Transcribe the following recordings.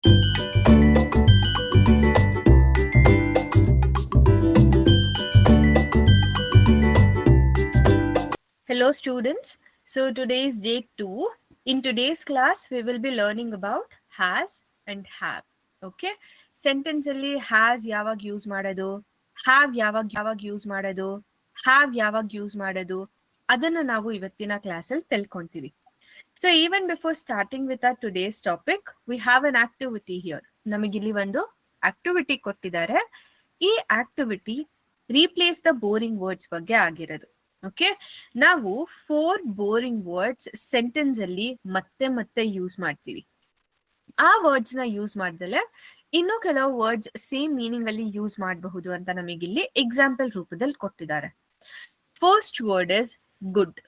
Hello students. So today is day 2. In today's class we will be learning about has and have. Okay? Sentence alli has ಯಾವಾಗ use ಮಾಡೋದು, have ಯಾವಾಗ use ಮಾಡೋದು, have ಯಾವಾಗ use ಮಾಡೋದು ಅದನ್ನ ನಾವು ಇವತ್ತಿನ ಕ್ಲಾಸ್ ಅಲ್ಲಿ ತಿಳ್ಕೊಂತೀವಿ. So even before starting with our today's topic, we have an activity here. ನಮಗಿಲ್ಲಿ ಒಂದು ಆಕ್ಟಿವಿಟಿ ಕೊಟ್ಟಿದ್ದಾರೆ. ಈ activity replace the boring words ಬಗ್ಗೆ ಆಗಿರೋದು. ಓಕೆ, ನಾವು 4 ಬೋರಿಂಗ್ ವರ್ಡ್ಸ್ ಸೆಂಟೆನ್ಸ್ ಅಲ್ಲಿ ಮತ್ತೆ ಮತ್ತೆ ಯೂಸ್ ಮಾಡ್ತೀವಿ. ಆ ವರ್ಡ್ಸ್ ನ ಯೂಸ್ ಮಾಡ್ದಲೆ ಇನ್ನು ಕೆಲವು ವರ್ಡ್ಸ್ ಸೇಮ್ ಮೀನಿಂಗ್ ಅಲ್ಲಿ ಯೂಸ್ ಮಾಡಬಹುದು ಅಂತ ನಮಗಿಲ್ಲಿ ಎಕ್ಸಾಂಪಲ್ ರೂಪದಲ್ಲಿ ಕೊಟ್ಟಿದ್ದಾರೆ. First word is good.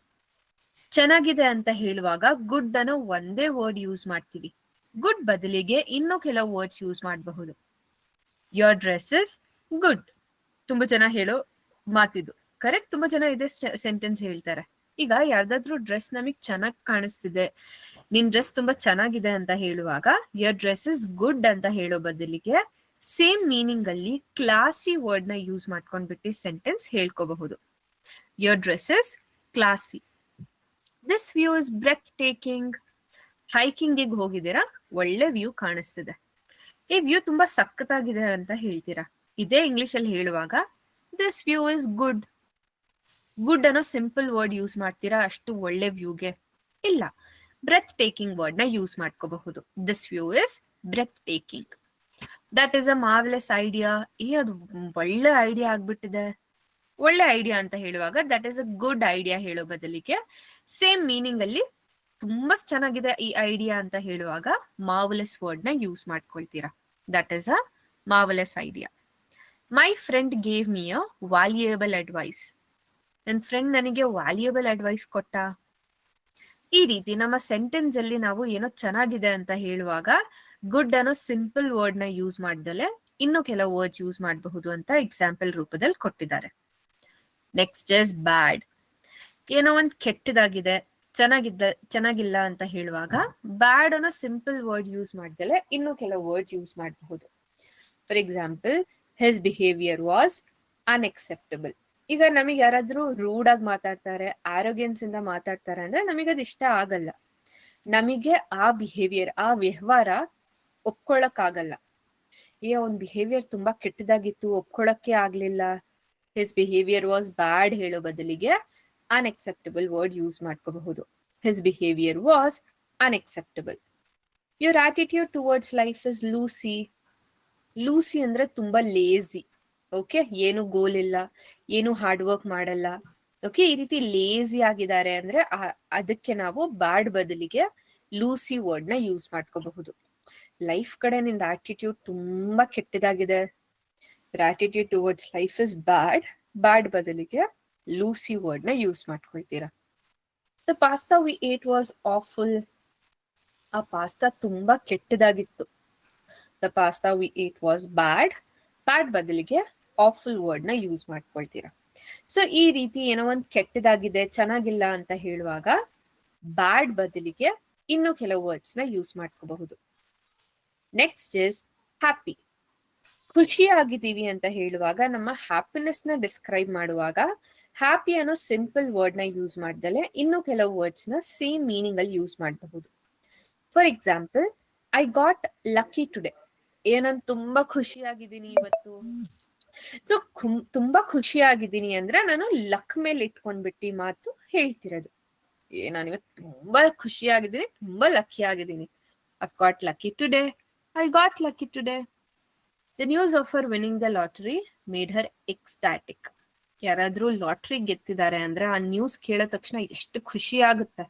ಚೆನ್ನಾಗಿದೆ ಅಂತ ಹೇಳುವಾಗ ಗುಡ್ ಅನ್ನೋ ಒಂದೇ ವರ್ಡ್ ಯೂಸ್ ಮಾಡ್ತೀವಿ. ಗುಡ್ ಬದಲಿಗೆ ಇನ್ನು ಕೆಲವು ವರ್ಡ್ಸ್ ಯೂಸ್ ಮಾಡಬಹುದು. Your dress is good. ತುಂಬಾ ಜನ ಹೇಳೋ ಮಾತಿದು ಕರೆಕ್ಟ್. ತುಂಬಾ ಜನ ಇದೆ ಸೆಂಟೆನ್ಸ್ ಹೇಳ್ತಾರೆ. ಈಗ ಯಾರ್ದಾದ್ರೂ ಡ್ರೆಸ್ ನಮಗ್ ಚೆನ್ನಾಗಿ ಕಾಣಿಸ್ತಿದೆ, ನಿನ್ ಡ್ರೆಸ್ ತುಂಬಾ ಚೆನ್ನಾಗಿದೆ ಅಂತ ಹೇಳುವಾಗ ಯೋರ್ ಡ್ರೆಸ್ ಇಸ್ ಗುಡ್ ಅಂತ ಹೇಳೋ ಬದಲಿಗೆ ಸೇಮ್ ಮೀನಿಂಗ್ ಅಲ್ಲಿ ಕ್ಲಾಸಿ ವರ್ಡ್ ನ ಯೂಸ್ ಮಾಡ್ಕೊಂಡ್ಬಿಟ್ಟು ಸೆಂಟೆನ್ಸ್ ಹೇಳ್ಕೋಬಹುದು. Your dress is classy. This view is breath taking. Hiking ಹೋಗಿದ್ದೀರಾ, ಒಳ್ಳೆ ವ್ಯೂ ಕಾಣಿಸ್ತಿದೆ. ಈ ವ್ಯೂ ತುಂಬಾ ಸಖತ್ತಾಗಿದೆ ಅಂತ ಹೇಳ್ತೀರಾ. ಇದೇ ಇಂಗ್ಲಿಷ್ ಅಲ್ಲಿ ಹೇಳುವಾಗ this view is good. Good ಅನ್ನೋ ಸಿಂಪಲ್ ವರ್ಡ್ ಯೂಸ್ ಮಾಡ್ತೀರಾ ಅಷ್ಟು ಒಳ್ಳೆ ವ್ಯೂಗೆ? ಇಲ್ಲ, ಬ್ರೆತ್ ಟೇಕಿಂಗ್ ವರ್ಡ್ ನ ಯೂಸ್ ಮಾಡ್ಕೋಬಹುದು. This view is breath taking. That is a marvellous idea. ಅದು ಒಳ್ಳೆ ಐಡಿಯಾ ಆಗ್ಬಿಟ್ಟಿದೆ. ಒಳ್ಳೆ ಐಡಿಯಾ ಅಂತ ಹೇಳುವಾಗ that is a good idea ಹೇಳೋ ಬದಲಿಗೆ ಸೇಮ್ ಮೀನಿಂಗ್ ಅಲ್ಲಿ ತುಂಬಾ ಚೆನ್ನಾಗಿದೆ ಈ ಐಡಿಯಾ ಅಂತ ಹೇಳುವಾಗ ಮಾರ್ವೆಲಸ್ ವರ್ಡ್ ನ ಯೂಸ್ ಮಾಡ್ಕೊಳ್ತೀರಾ. That is a marvellous idea. My friend gave me a valuable advice. ನನ್ನ ಫ್ರೆಂಡ್ ನನಗೆ ವ್ಯಾಲ್ಯೂಯಬಲ್ ಅಡ್ವೈಸ್ ಕೊಟ್ಟ. ಈ ರೀತಿ ನಮ್ಮ ಸೆಂಟೆನ್ಸ್ ಅಲ್ಲಿ ನಾವು ಏನೋ ಚೆನ್ನಾಗಿದೆ ಅಂತ ಹೇಳುವಾಗ ಗುಡ್ ಅನ್ನೋ ಸಿಂಪಲ್ ವರ್ಡ್ ನ ಯೂಸ್ ಮಾಡ್ದಲೆ ಇನ್ನು ಕೆಲವು ವರ್ಡ್ಸ್ ಯೂಸ್ ಮಾಡಬಹುದು ಅಂತ ಎಕ್ಸಾಂಪಲ್ ರೂಪದಲ್ಲಿ ಕೊಟ್ಟಿದ್ದಾರೆ. Next is bad. ಏನೋ ಒಂದ್ ಕೆಟ್ಟದಾಗಿದೆ, ಚೆನ್ನಾಗಿಲ್ಲ ಅಂತ ಹೇಳುವಾಗ ಬ್ಯಾಡ್ ಅನ್ನೋ ಸಿಂಪಲ್ ವರ್ಡ್ ಯೂಸ್ ಮಾಡ್ದಲೆ ಇನ್ನು ಕೆಲವು ವರ್ಡ್ಸ್ ಯೂಸ್ ಮಾಡಬಹುದು. For example, his behaviour was unacceptable. ಈಗ ನಮಗೆ ಯಾರಾದ್ರೂ ರೂಡ್ ಆಗಿ ಮಾತಾಡ್ತಾರೆ, ಆರೋಗ್ಯನ್ಸ್ ಇಂದ ಮಾತಾಡ್ತಾರೆ ಅಂದ್ರೆ ನಮಗದ್ ಇಷ್ಟ ಆಗಲ್ಲ. ನಮಗೆ ಆ ಬಿಹೇವಿಯರ್, ಆ ವ್ಯವಹಾರ ಒಪ್ಕೊಳ್ಳಕ್ ಆಗಲ್ಲ. ಅವ್ನ್ ಬಿಹೇವಿಯರ್ ತುಂಬಾ ಕೆಟ್ಟದಾಗಿತ್ತು, ಒಪ್ಕೊಳಕ್ಕೆ ಆಗ್ಲಿಲ್ಲ. ಹಿಸ್ ಬಿಹೇವಿಯರ್ ವಾಸ್ ಬ್ಯಾಡ್ ಹೇಳೋ ಬದಲಿಗೆ ಅನ್ಎಕ್ಸೆಪ್ಟಬಲ್ ವರ್ಡ್ ಯೂಸ್ ಮಾಡ್ಕೋಬಹುದು. His behaviour was unacceptable. Your attitude towards life is lousy. Lousy ಅಂದ್ರೆ ತುಂಬಾ ಲೇಜಿ. ಓಕೆ, ಏನು ಗೋಲ್ ಇಲ್ಲ, ಏನು ಹಾರ್ಡ್ ವರ್ಕ್ ಮಾಡಲ್ಲ. ಓಕೆ, ಈ ರೀತಿ ಲೇಜಿ ಆಗಿದ್ದಾರೆ ಅಂದ್ರೆ ಅದಕ್ಕೆ ನಾವು ಬ್ಯಾಡ್ ಬದಲಿಗೆ ಲೂಸಿ ವರ್ಡ್ ನ ಯೂಸ್ ಮಾಡ್ಕೋಬಹುದು. ಲೈಫ್ ಕಡೆ ನಿಂದ ಆಟಿಟ್ಯೂಡ್ ತುಂಬಾ ಕೆಟ್ಟದಾಗಿದೆ. Attitude towards life is bad. Bad ಬದಲಿಗೆ ಲೂಸಿ ವರ್ಡ್ ನ ಯೂಸ್ ಮಾಡ್ಕೊಳ್ತೀರಾ. The pasta we ate was awful. ಆ ಪಾಸ್ತಾ ತುಂಬಾ ಕೆಟ್ಟದಾಗಿತ್ತು. The pasta we ate was bad. Bad ಬದಲಿಗೆ ಆಫುಲ್ ವರ್ಡ್ ನ ಯೂಸ್ ಮಾಡ್ಕೊಳ್ತೀರಾ. ಸೊ ಈ ರೀತಿ ಏನೋ ಒಂದ್ ಕೆಟ್ಟದಾಗಿದೆ, ಚೆನ್ನಾಗಿಲ್ಲ ಅಂತ ಹೇಳುವಾಗ ಬ್ಯಾಡ್ ಬದಲಿಗೆ ಇನ್ನು ಕೆಲವು ವರ್ಡ್ಸ್ ನ ಯೂಸ್ ಮಾಡ್ಕೋಬಹುದು. Next is happy. ಖುಷಿ ಆಗಿದ್ದೀವಿ ಅಂತ ಹೇಳುವಾಗ ನಮ್ಮ ಹ್ಯಾಪಿನೆಸ್ ನ ಡಿಸ್ಕ್ರೈಬ್ ಮಾಡುವಾಗ ಹ್ಯಾಪಿ ಅನ್ನೋ ಸಿಂಪಲ್ ವರ್ಡ್ ನ ಯೂಸ್ ಮಾಡ್ದಲೆ ಇನ್ನು ಕೆಲವು ವರ್ಡ್ಸ್ ನ ಸೇಮ್ ಮೀನಿಂಗ್ ಅಲ್ಲಿ ಯೂಸ್ ಮಾಡಬಹುದು. For example, I got lucky today. ನಾನು ತುಂಬಾ ಖುಷಿಯಾಗಿದ್ದೀನಿ ಇವತ್ತು. ಸೊ ತುಂಬಾ ಖುಷಿಯಾಗಿದ್ದೀನಿ ಅಂದ್ರೆ ನಾನು ಲಕ್ ಮೇಲೆ ಇಟ್ಕೊಂಡ್ಬಿಟ್ಟು ಮಾತು ಹೇಳ್ತಿರೋದು. ನಾನು ಇವತ್ತು ತುಂಬಾ ಖುಷಿಯಾಗಿದ್ದೀನಿ, ತುಂಬಾ ಲಕ್ಕಿ ಆಗಿದ್ದೀನಿ. I've got lucky today. I got lucky today. The news of her winning the lottery made her ecstatic. ಯಾರಾದ್ರೂ ಲಾಟ್ರಿ ಗೆತ್ತಿದ್ದಾರೆ ಅಂದ್ರೆ ಆ ನ್ಯೂಸ್ ಕೇಳೋ ತಕ್ಷಣ ಎಷ್ಟು ಖುಷಿ ಆಗುತ್ತೆ.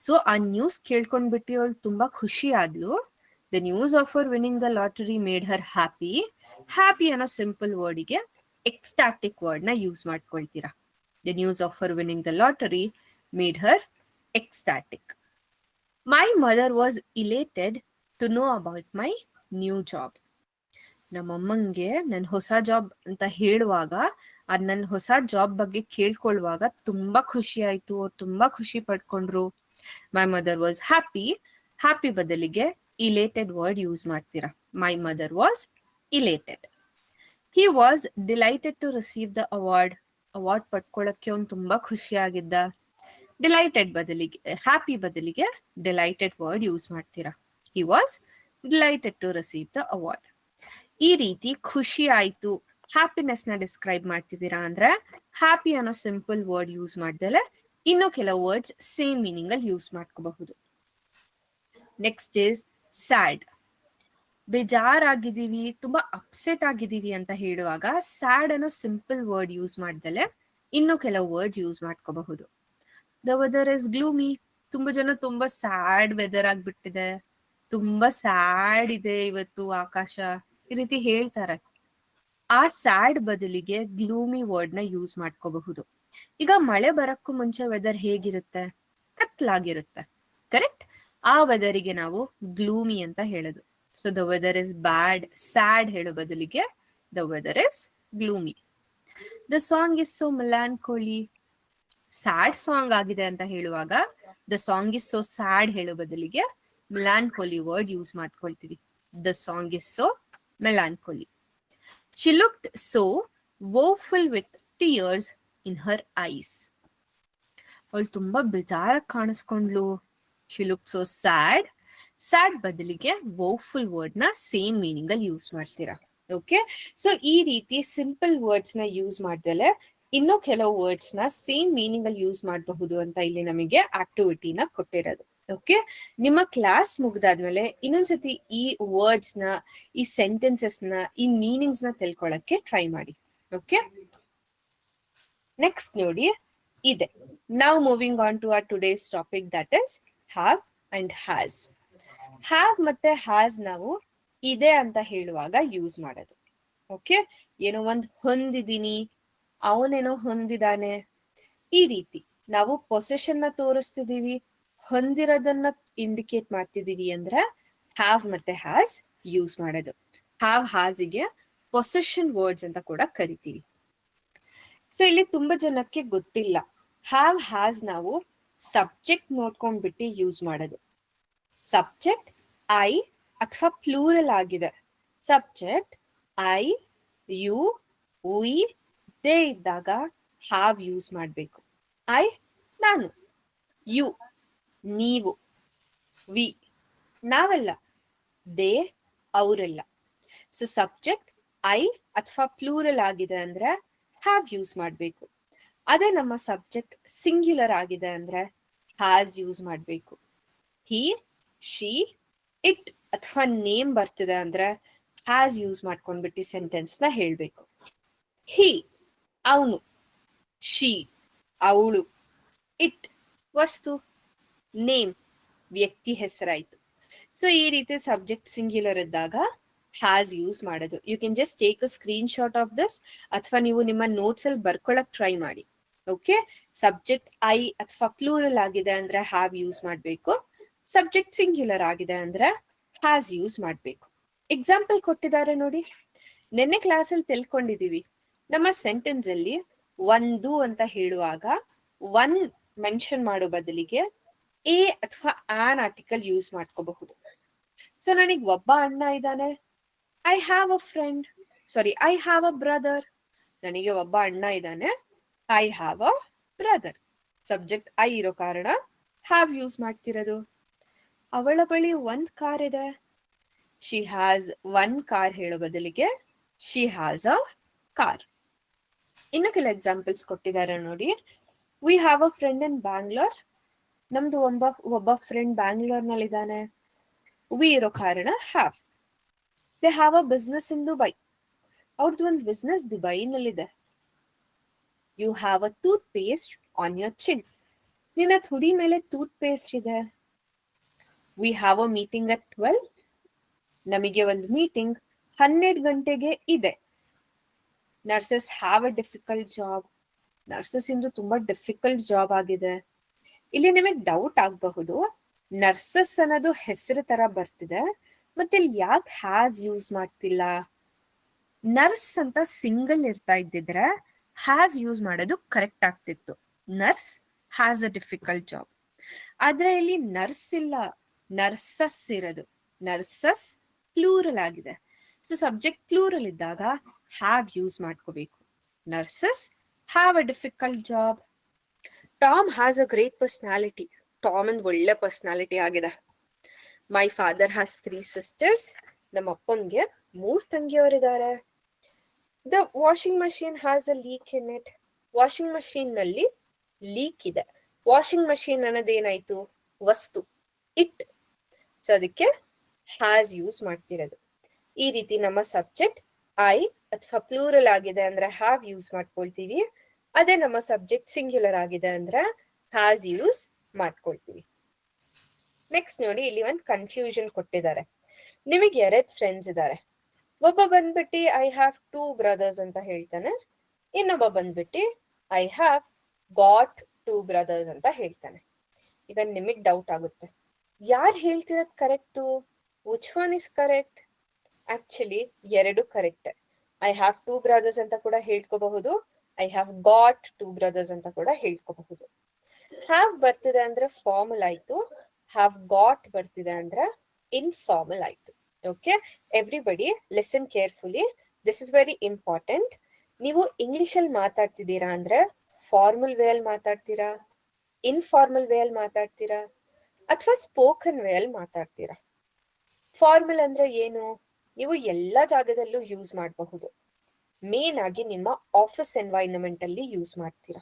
ಸೊ ಆ ನ್ಯೂಸ್ ಕೇಳ್ಕೊಂಡ್ಬಿಟ್ಟು ಅವಳು ತುಂಬಾ ಖುಷಿ ಆದ್ಲು. The news of her winning the lottery made her happy. Happy ಅನ್ನೋ ಸಿಂಪಲ್ ವರ್ಡಿಗೆ ಎಕ್ಸ್ಟ್ಯಾಟಿಕ್ ವರ್ಡ್ ನ ಯೂಸ್ ಮಾಡ್ಕೊಳ್ತೀರಾ. The news of her winning the lottery made her ecstatic. My mother was elated to know about my new job. ನಮ್ಮಮ್ಮಂಗೆ ನನ್ನ ಹೊಸ job ಅಂತ ಹೇಳುವಾಗ ನನ್ನ ಹೊಸ ಜಾಬ್ ಬಗ್ಗೆ ಕೇಳ್ಕೊಳ್ಳುವಾಗ ತುಂಬಾ ಖುಷಿ ಆಯ್ತು, ಅವ್ರು ತುಂಬಾ ಖುಷಿ ಪಡ್ಕೊಂಡ್ರು. My mother was happy. Happy ಬದಲಿಗೆ ಇಲೇಟೆಡ್ ವರ್ಡ್ ಯೂಸ್ ಮಾಡ್ತೀರಾ. My mother was elated. He was delighted to receive the award. Award ಪಡ್ಕೊಳ್ಳೋಕ್ಕೆ ಅವ್ನು ತುಂಬಾ ಖುಷಿಯಾಗಿದ್ದ. ಡಿಲೈಟೆಡ್ ಬದಲಿಗೆ, ಹ್ಯಾಪಿ ಬದಲಿಗೆ ಡಿಲೈಟೆಡ್ ವರ್ಡ್ ಯೂಸ್ ಮಾಡ್ತೀರಾ. He was delighted to receive the award. ಈ ರೀತಿ ಖುಷಿ ಆಯ್ತು, ಹ್ಯಾಪಿನೆಸ್ ನ ಡಿಸ್ಕ್ರೈಬ್ ಮಾಡ್ತಿದ್ದೀರಾ ಅಂದ್ರೆ ಹ್ಯಾಪಿ ಅನ್ನೋ ಸಿಂಪಲ್ ವರ್ಡ್ ಯೂಸ್ ಮಾಡ್ದಲೆ ಇನ್ನು ಕೆಲವು ವರ್ಡ್ಸ್ ಸೇಮ್ ಮೀನಿಂಗ್ ಅಲ್ಲಿ ಯೂಸ್ ಮಾಡ್ಕೋಬಹುದು. Next is sad. ಬೇಜಾರಾಗಿದ್ದೀವಿ, ತುಂಬಾ ಅಪ್ಸೆಟ್ ಆಗಿದ್ದೀವಿ ಅಂತ ಹೇಳುವಾಗ ಸ್ಯಾಡ್ ಅನ್ನೋ ಸಿಂಪಲ್ ವರ್ಡ್ ಯೂಸ್ ಮಾಡ್ದಲೆ ಇನ್ನು ಕೆಲವು ವರ್ಡ್ಸ್ ಯೂಸ್ ಮಾಡ್ಕೋಬಹುದು. The weather is gloomy. ತುಂಬಾ ಜನ ತುಂಬಾ ಸ್ಯಾಡ್ ವೆದರ್ ಆಗ್ಬಿಟ್ಟಿದೆ, ತುಂಬಾ ಸ್ಯಾಡ್ ಇದೆ ಇವತ್ತು ಆಕಾಶ, ಈ ರೀತಿ ಹೇಳ್ತಾರೆ. ಆ ಸ್ಯಾಡ್ ಬದಲಿಗೆ ಗ್ಲೂಮಿ ವರ್ಡ್ ನ ಯೂಸ್ ಮಾಡ್ಕೋಬಹುದು. ಈಗ ಮಳೆ ಬರಕ್ಕೂ ಮುಂಚೆ ವೆದರ್ ಹೇಗಿರುತ್ತೆ? ಕತ್ಲಾಗಿರುತ್ತೆ, ಕರೆಕ್ಟ್? ಆ ವೆದರಿಗೆ ನಾವು ಗ್ಲೂಮಿ ಅಂತ ಹೇಳೋದು. So the weather is bad, sad ಹೇಳೋ ಬದಲಿಗೆ the weather is gloomy. The song is so melancholy. Sad song ಆಗಿದೆ ಅಂತ ಹೇಳುವಾಗ the song is so sad ಹೇಳೋ ಬದಲಿಗೆ ಮೆಲಾನ್ಕೋಲಿ ವರ್ಡ್ ಯೂಸ್ ಮಾಡ್ಕೊಳ್ತೀವಿ. The song is so melancholy. She looked so woeful with tears in her eyes. ಅವಳು ತುಂಬಾ ಬೇಜಾರಾಗಿ ಕಾಣಿಸ್ಕೊಂಡ್ಲು. She looked so sad. Sad ಬದಲಿಗೆ woeful ವರ್ಡ್ ನ ಸೇಮ್ ಮೀನಿಂಗ್ ಅಲ್ಲಿ ಯೂಸ್ ಮಾಡ್ತೀರಾ. ಓಕೆ, ಸೊ ಈ ರೀತಿ ಸಿಂಪಲ್ ವರ್ಡ್ಸ್ ನ ಯೂಸ್ ಮಾಡ್ದಲೆ ಇನ್ನೂ ಕೆಲವು ವರ್ಡ್ಸ್ ನ ಸೇಮ್ ಮೀನಿಂಗ್ ಅಲ್ಲಿ ಯೂಸ್ ಮಾಡಬಹುದು ಅಂತ ಇಲ್ಲಿ ನಮಗೆ ಆಕ್ಟಿವಿಟಿನ ಕೊಟ್ಟಿರೋದು. ಓಕೆ, ನಿಮ್ಮ ಕ್ಲಾಸ್ ಮುಗ್ದಾದ್ಮೇಲೆ ಇನ್ನೊಂದ್ಸತಿ ಈ ವರ್ಡ್ಸ್ ನ, ಈ ಸೆಂಟೆನ್ಸಸ್ ನ, ಈ ಮೀನಿಂಗ್ಸ್ ನ ತಿಳ್ಕೊಳಕ್ಕೆ ಟ್ರೈ ಮಾಡಿ. ಓಕೆ, ನೆಕ್ಸ್ಟ್ ನೋಡಿ ಇದೆ. ನಾವು moving on to our today's topic, that is have and has. Have ಮತ್ತೆ ಹ್ಯಾಸ್ ನಾವು ಇದೆ ಅಂತ ಹೇಳುವಾಗ ಯೂಸ್ ಮಾಡೋದು. ಓಕೆ, ಏನೋ ಒಂದು ಹೊಂದಿದೀನಿ, ಅವನೇನೋ ಹೊಂದಿದಾನೆ, ಈ ರೀತಿ ನಾವು ಪೊಸೆಷನ್ ನ ತೋರಿಸ್ತಿದೀವಿ, ಹೊಂದಿರೋದನ್ನ ಇಂಡಿಕೇಟ್ ಮಾಡ್ತಿದೀವಿ ಅಂದ್ರೆ ಹ್ಯಾವ್ ಮತ್ತೆ ಹ್ಯಾಸ್ ಯೂಸ್ ಮಾಡೋದು. ಹ್ಯಾವ್ ಹ್ಯಾಸ್ಗೆ ಪೊಸೆಷನ್ ವರ್ಡ್ಸ್ ಅಂತ ಕೂಡ ಕರಿತೀವಿ. ಸೊ ಇಲ್ಲಿ ತುಂಬಾ ಜನಕ್ಕೆ ಗೊತ್ತಿಲ್ಲ, ಹ್ಯಾವ್ ಹ್ಯಾಸ್ ನಾವು ಸಬ್ಜೆಕ್ಟ್ ನೋಡ್ಕೊಂಡ್ಬಿಟ್ಟು ಯೂಸ್ ಮಾಡೋದು. ಸಬ್ಜೆಕ್ಟ್ ಐ ಅಥವಾ ಪ್ಲೂರಲ್ ಆಗಿದೆ, subject I, you, we, they ಇದ್ದಾಗ ಹ್ಯಾವ್ ಯೂಸ್ ಮಾಡಬೇಕು. ಐ ನಾನು, ಯು ನೀವು, ವಿ ನಾವೆಲ್ಲ, ದೇ ಅವರೆಲ್ಲ. ಸೊ ಸಬ್ಜೆಕ್ಟ್ ಐ ಅಥವಾ ಪ್ಲೂರಲ್ ಆಗಿದೆ ಅಂದ್ರೆ ಹ್ಯಾವ್ ಯೂಸ್ ಮಾಡಬೇಕು. ಅದೇ ನಮ್ಮ ಸಬ್ಜೆಕ್ಟ್ ಸಿಂಗ್ಯುಲರ್ ಆಗಿದೆ ಅಂದ್ರೆ ಹ್ಯಾಸ್ ಯೂಸ್ ಮಾಡಬೇಕು. ಹಿ, ಶಿ, ಇಟ್ ಅಥವಾ ನೇಮ್ ಬರ್ತಿದೆ ಅಂದ್ರೆ ಹ್ಯಾಸ್ ಯೂಸ್ ಮಾಡ್ಕೊಂಡ್ಬಿಟ್ಟು ಸೆಂಟೆನ್ಸ್ ನ ಹೇಳ್ಬೇಕು. ಹಿ ಅವನು, ಶಿ ಅವಳು, ಇಟ್ ವಸ್ತು, ನೇಮ್ ವ್ಯಕ್ತಿ ಹೆಸರಾಯ್ತು. ಸೊ ಈ ರೀತಿ ಸಬ್ಜೆಕ್ಟ್ ಸಿಂಗ್ಯುಲರ್ ಇದ್ದಾಗ ಹ್ಯಾಸ್ ಯೂಸ್ ಮಾಡೋದು. You can just take a screen shot of this, ಅಥವಾ ನೀವು ನಿಮ್ಮ ನೋಟ್ಸ್ ಅಲ್ಲಿ ಬರ್ಕೊಳಕ್ ಟ್ರೈ ಮಾಡಿ. ಓಕೆ, ಸಬ್ಜೆಕ್ಟ್ ಐ ಅಥವಾ ಪ್ಲೂರಲ್ ಆಗಿದೆ ಅಂದ್ರೆ ಹ್ಯಾವ್ ಯೂಸ್ ಮಾಡಬೇಕು. ಸಬ್ಜೆಕ್ಟ್ ಸಿಂಗ್ಯುಲರ್ ಆಗಿದೆ ಅಂದ್ರೆ ಹ್ಯಾಸ್ ಯೂಸ್ ಮಾಡಬೇಕು. ಎಕ್ಸಾಂಪಲ್ ಕೊಟ್ಟಿದ್ದಾರೆ ನೋಡಿ. ನಿನ್ನೆ ಕ್ಲಾಸಲ್ಲಿ ತಿಳ್ಕೊಂಡಿದೀವಿ, ನಮ್ಮ ಸೆಂಟೆನ್ಸ್ ಅಲ್ಲಿ ಒಂದು ಅಂತ ಹೇಳುವಾಗ ಒನ್ ಮೆನ್ಷನ್ ಮಾಡೋ ಬದಲಿಗೆ ಎ ಅಥವಾ ಆನ್ ಆರ್ಟಿಕಲ್ ಯೂಸ್ ಮಾಡ್ಕೋಬಹುದು. ಸೊ ನನಗೆ ಒಬ್ಬ ಅಣ್ಣ ಇದ್ದಾನೆ, I have a friend, sorry I have a brother. ನನಗೆ ಒಬ್ಬ ಅಣ್ಣ ಇದ್ದಾನೆ, I have a brother. Subject I ಇರೋ ಕಾರಣ ಹ್ಯಾವ್ ಯೂಸ್ ಮಾಡ್ತಿರೋದು. ಅವಳ ಬಳಿ ಒಂದ್ ಕಾರ್ ಇದೆ, ಶಿ ಹ್ಯಾಸ್ ಒನ್ ಕಾರ್ ಹೇಳೋ ಬದಲಿಗೆ ಶಿ ಹ್ಯಾಸ್ ಅ ಕಾರ್. ಇನ್ನು ಕೆಲ ಎಕ್ಸಾಂಪಲ್ಸ್ ಕೊಟ್ಟಿದ್ದಾರೆ ನೋಡಿ. We have a friend in Bangalore. ನಮ್ದು ಒಬ್ಬ ಫ್ರೆಂಡ್ ಬ್ಯಾಂಗ್ಳೂರ್ ನಲ್ಲಿ ಇದ್ದಾನೆ, ವಿ ಇರೋ ಕಾರಣ have. They have a business in Dubai. ಅವ್ರದ್ದು ಒಂದು ಬಿಸ್ನೆಸ್ ದುಬೈನಲ್ಲಿದೆ. You have a toothpaste on your chin. ನಿನ್ನ ತುಡಿ ಮೇಲೆ ಟೂತ್ ಪೇಸ್ಟ್ ಇದೆ. We have a meeting at 12. ನಮಗೆ ಒಂದು ಮೀಟಿಂಗ್ 12 ಗಂಟೆಗೆ ಇದೆ. Nurses have a difficult job. Nurses ಇಂದು ತುಂಬಾ ಡಿಫಿಕಲ್ಟ್ ಜಾಬ್ ಆಗಿದೆ. ಇಲ್ಲಿ ನಿಮಗೆ ಡೌಟ್ ಆಗಬಹುದು, ನರ್ಸಸ್ ಅನ್ನೋದು ಹೆಸರು ತರ ಬರ್ತಿದೆ, ಮತ್ತೆ ಇಲ್ಲಿ ಯಾಕೆ ಹ್ಯಾಸ್ ಯೂಸ್ ಮಾಡ್ತಿಲ್ಲ? ನರ್ಸ್ ಅಂತ ಸಿಂಗಲ್ ಇರ್ತಾ ಇದ್ದಿದ್ರೆ ಹ್ಯಾಸ್ ಯೂಸ್ ಮಾಡೋದು ಕರೆಕ್ಟ್ ಆಗ್ತಿತ್ತು. Nurse has a difficult job. ಆದ್ರೆ ಇಲ್ಲಿ ನರ್ಸ್ ಇಲ್ಲ, ನರ್ಸಸ್ ಇರೋದು. ನರ್ಸಸ್ ಪ್ಲೂರಲ್ ಆಗಿದೆ. ಸೊ ಸಬ್ಜೆಕ್ಟ್ ಪ್ಲೂರಲ್ ಇದ್ದಾಗ ಹ್ಯಾವ್ ಯೂಸ್ ಮಾಡ್ಕೋಬೇಕು. Nurses have a difficult job. Tom has a great personality. Tom ಒಂದು ಒಳ್ಳೆ ಪರ್ಸನಾಲಿಟಿ ಆಗಿದೆ. My father has 3 sisters. ನಮ್ಮ ಅಪ್ಪಂಗೆ 3 ತಂಗಿಯವರಿದ್ದಾರೆ. The washing machine has a leak in it. Washing machine ನಲ್ಲಿ leak ಇದೆ. ವಾಷಿಂಗ್ ಮಷೀನ್ ಅನ್ನೋದೇನಾಯ್ತು? ವಸ್ತು. ಇಟ್. ಸೊ ಅದಕ್ಕೆ ಹ್ಯಾಸ್ ಯೂಸ್ ಮಾಡ್ತಿರೋದು. ಈ ರೀತಿ ನಮ್ಮ ಸಬ್ಜೆಕ್ಟ್ ಐ ಅಥವಾ ಪ್ಲೂರಲ್ ಆಗಿದೆ ಅಂದ್ರೆ ಹ್ಯಾವ್ ಯೂಸ್ ಮಾಡ್ಕೊಳ್ತೀವಿ. ಅದೇ ನಮ್ಮ ಸಬ್ಜೆಕ್ಟ್ ಸಿಂಗ್ಯುಲರ್ ಆಗಿದೆ ಅಂದ್ರೆ ಹ್ಯಾಸ್ ಯೂಸ್ ಮಾಡ್ಕೊಳ್ತೀವಿ. ನೆಕ್ಸ್ಟ್ ನೋಡಿ, ಇಲ್ಲಿ ಒಂದು ಕನ್ಫ್ಯೂಷನ್ ಕೊಟ್ಟಿದ್ದಾರೆ. ನಿಮಗೆ 2 ಫ್ರೆಂಡ್ಸ್ ಇದ್ದಾರೆ. ಒಬ್ಬ ಬಂದ್ಬಿಟ್ಟು ಐ ಹ್ಯಾವ್ 2 ಬ್ರದರ್ಸ್ ಅಂತ ಹೇಳ್ತಾನೆ. ಇನ್ನೊಬ್ಬ ಬಂದ್ಬಿಟ್ಟು ಐ ಹ್ಯಾವ್ ಗಾಟ್ 2 ಬ್ರದರ್ಸ್ ಅಂತ ಹೇಳ್ತಾನೆ. ಈಗ ನಿಮಗ್ ಡೌಟ್ ಆಗುತ್ತೆ, ಯಾರು ಹೇಳ್ತಿರೋದು correct? Which one is correct? Actually 2 correct. I have 2 brothers ಅಂತ ಕೂಡ ಹೇಳ್ಕೋಬಹುದು, ಐ ಹ್ಯಾವ್ ಗಾಟ್ 2 ಬ್ರದರ್ಸ್ ಅಂತ ಕೂಡ ಹೇಳ್ಕೋಬಹುದು. ಹ್ಯಾವ್ ಬರ್ತಿದೆ ಅಂದ್ರೆ ಫಾರ್ಮಲ್ ಆಯ್ತು, ಹ್ಯಾವ್ ಗಾಟ್ ಬರ್ತಿದೆ ಅಂದ್ರೆ ಇನ್ಫಾರ್ಮಲ್ ಆಯ್ತು. Okay, everybody listen carefully, this is very important. ನೀವು ಇಂಗ್ಲಿಷ್ ಅಲ್ಲಿ ಮಾತಾಡ್ತಿದ್ದೀರಾ ಅಂದ್ರೆ ಫಾರ್ಮಲ್ ವೇ ಅಲ್ಲಿ ಮಾತಾಡ್ತೀರಾ, ಇನ್ಫಾರ್ಮಲ್ ವೇ ಅಲ್ಲಿ ಮಾತಾಡ್ತೀರಾ, ಅಥವಾ ಸ್ಪೋಕನ್ ವೇ ಅಲ್ಲಿ ಮಾತಾಡ್ತೀರಾ? ಫಾರ್ಮಲ್ ಅಂದ್ರೆ ಏನು? ನೀವು ಎಲ್ಲ ಜಾಗದಲ್ಲೂ ಯೂಸ್ ಮಾಡಬಹುದು. ಮೇನ್ ಆಗಿ ನಿಮ್ಮ ಆಫೀಸ್ ಎನ್ವೈರನ್ಮೆಂಟ್ ಅಲ್ಲಿ ಯೂಸ್ ಮಾಡ್ತೀರಾ.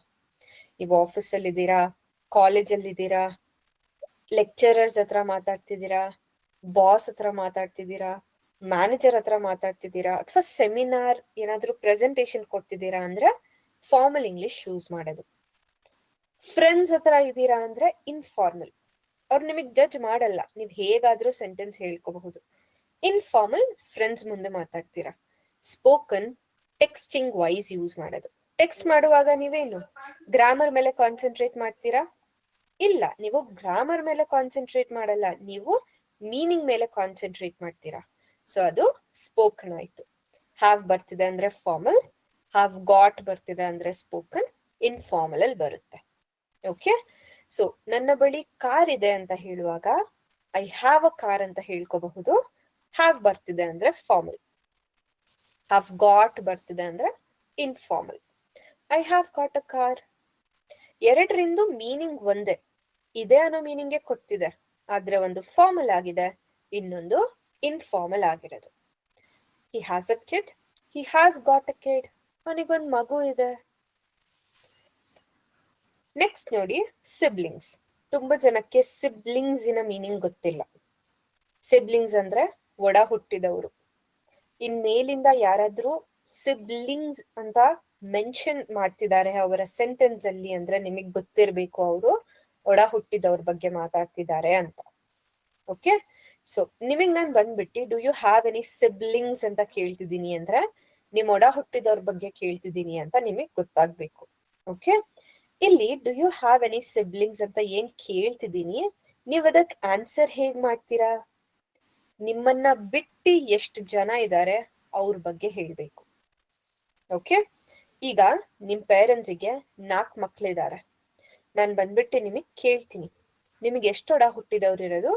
ನೀವು ಆಫೀಸ್ ಅಲ್ಲಿ ಇದ್ದೀರಾ, ಕಾಲೇಜ್ ಅಲ್ಲಿ ಇದ್ದೀರಾ, ಲೆಕ್ಚರರ್ಸ್ ಹತ್ರ ಮಾತಾಡ್ತಿದ್ದೀರಾ, ಬಾಸ್ ಹತ್ರ ಮಾತಾಡ್ತಿದ್ದೀರಾ, ಮ್ಯಾನೇಜರ್ ಹತ್ರ ಮಾತಾಡ್ತಿದ್ದೀರಾ, ಅಥವಾ ಸೆಮಿನಾರ್ ಏನಾದ್ರೂ ಪ್ರೆಸೆಂಟೇಶನ್ ಕೊಡ್ತಿದ್ದೀರಾ ಅಂದ್ರೆ ಫಾರ್ಮಲ್ ಇಂಗ್ಲಿಷ್ ಯೂಸ್ ಮಾಡೋದು. ಫ್ರೆಂಡ್ಸ್ ಹತ್ರ ಇದ್ದೀರಾ ಅಂದ್ರೆ ಇನ್ಫಾರ್ಮಲ್. ಅವ್ರು ನಿಮಗೆ ಜಡ್ಜ್ ಮಾಡಲ್ಲ, ನೀವು ಹೇಗಾದ್ರೂ ಸೆಂಟೆನ್ಸ್ ಹೇಳ್ಕೋಬಹುದು. ಇನ್ಫಾರ್ಮಲ್ ಫ್ರೆಂಡ್ಸ್ ಮುಂದೆ ಮಾತಾಡ್ತೀರಾ. ಸ್ಪೋಕನ್ ಟೆಕ್ಸ್ಟಿಂಗ್ ವೈಸ್ ಯೂಸ್ ಮಾಡೋದು. ಟೆಕ್ಸ್ಟ್ ಮಾಡುವಾಗ ನೀವೇನು ಗ್ರಾಮರ್ ಮೇಲೆ ಕಾನ್ಸಂಟ್ರೇಟ್ ಮಾಡ್ತೀರಾ? ಇಲ್ಲ, ನೀವು ಗ್ರಾಮರ್ ಮೇಲೆ ಕಾನ್ಸಂಟ್ರೇಟ್ ಮಾಡಲ್ಲ, ನೀವು ಮೀನಿಂಗ್ ಮೇಲೆ ಕಾನ್ಸಂಟ್ರೇಟ್ ಮಾಡ್ತೀರಾ. ಸೊ ಅದು ಸ್ಪೋಕನ್ ಆಯ್ತು. ಹ್ಯಾವ್ ಬರ್ತಿದೆ ಅಂದ್ರೆ ಫಾರ್ಮಲ್, ಹ್ಯಾವ್ ಗಾಟ್ ಬರ್ತಿದೆ ಅಂದ್ರೆ ಸ್ಪೋಕನ್, ಇನ್ಫಾರ್ಮಲ್ ಅಲ್ಲಿ ಬರುತ್ತೆ. ಓಕೆ, ಸೊ ನನ್ನ ಬಳಿ ಕಾರ್ ಇದೆ ಅಂತ ಹೇಳುವಾಗ ಐ ಹ್ಯಾವ್ ಅ ಕಾರ್ ಅಂತ ಹೇಳ್ಕೋಬಹುದು. ಹ್ಯಾವ್ ಬರ್ತಿದೆ ಅಂದ್ರೆ ಫಾರ್ಮಲ್, ಹ್ಯಾವ್ ಗಾಟ್ ಬರ್ತಿದೆ ಅಂದ್ರೆ informal. I have got a car. ಎರಡರಿಂದು ಮೀನಿಂಗ್ ಒಂದೇ, ಇದೆ ಅನ್ನೋ ಮೀನಿಂಗ್ಗೆ ಕೊಡ್ತಿದೆ, ಆದ್ರೆ ಒಂದು ಫಾರ್ಮಲ್ ಆಗಿದೆ, ಇನ್ನೊಂದು ಇನ್ಫಾರ್ಮಲ್ ಆಗಿರೋದು. ಹಿ has a kid, he has got a kid. ಅವನಿಗೊಂದು ಮಗು ಇದೆ. ನೆಕ್ಸ್ಟ್ ನೋಡಿ, ಸಿಬ್ಲಿಂಗ್ಸ್. ತುಂಬಾ ಜನಕ್ಕೆ ಸಿಬ್ಲಿಂಗ್ಸ್ ಇನ ಮೀನಿಂಗ್ ಗೊತ್ತಿಲ್ಲ. ಸಿಬ್ಲಿಂಗ್ಸ್ ಅಂದ್ರೆ ಒಡ ಹುಟ್ಟಿದವರು. ಇನ್ ಮೇಲಿಂದ ಯಾರಾದ್ರೂ ಸಿಬ್ಲಿಂಗ್ಸ್ ಅಂತ ಮೆನ್ಷನ್ ಮಾಡ್ತಿದ್ದಾರೆ ಅವರ ಸೆಂಟೆನ್ಸ್ ಅಲ್ಲಿ ಅಂದ್ರೆ ನಿಮಗ್ ಗೊತ್ತಿರ್ಬೇಕು ಅವರು ಒಡ ಹುಟ್ಟಿದವ್ರ ಬಗ್ಗೆ ಮಾತಾಡ್ತಿದ್ದಾರೆ ಅಂತ. ಓಕೆ, ಸೊ ನಿಮಗ್ ನಾನ್ ಬಂದ್ಬಿಟ್ಟು do you have any siblings ಅಂತ ಕೇಳ್ತಿದ್ದೀನಿ ಅಂದ್ರೆ ನಿಮ್ ಒಡ ಹುಟ್ಟಿದವ್ರ ಬಗ್ಗೆ ಕೇಳ್ತಿದ್ದೀನಿ ಅಂತ ನಿಮಗ್ ಗೊತ್ತಾಗ್ಬೇಕು. ಓಕೆ, ಇಲ್ಲಿ do you have any siblings ಅಂತ ಏನ್ ಕೇಳ್ತಿದ್ದೀನಿ, ನೀವ್ ಅದಕ್ ಆನ್ಸರ್ ಹೇಗ್ ಮಾಡ್ತೀರಾ? ನಿಮ್ಮನ್ನ ಬಿಟ್ಟು ಎಷ್ಟು ಜನ ಇದ್ದಾರೆ ಅವ್ರ ಬಗ್ಗೆ ಹೇಳ್ಬೇಕು. ಓಕೆ, ಈಗ ನಿಮ್ ಪೇರೆಂಟ್ಸಿಗೆ 4 ಮಕ್ಳಿದ್ದಾರೆ. ನಾನ್ ಬಂದ್ಬಿಟ್ಟು ನಿಮಗ್ ಕೇಳ್ತೀನಿ, ನಿಮಗೆ ಎಷ್ಟು ಒಡ ಹುಟ್ಟಿದವ್ರು ಇರೋದು?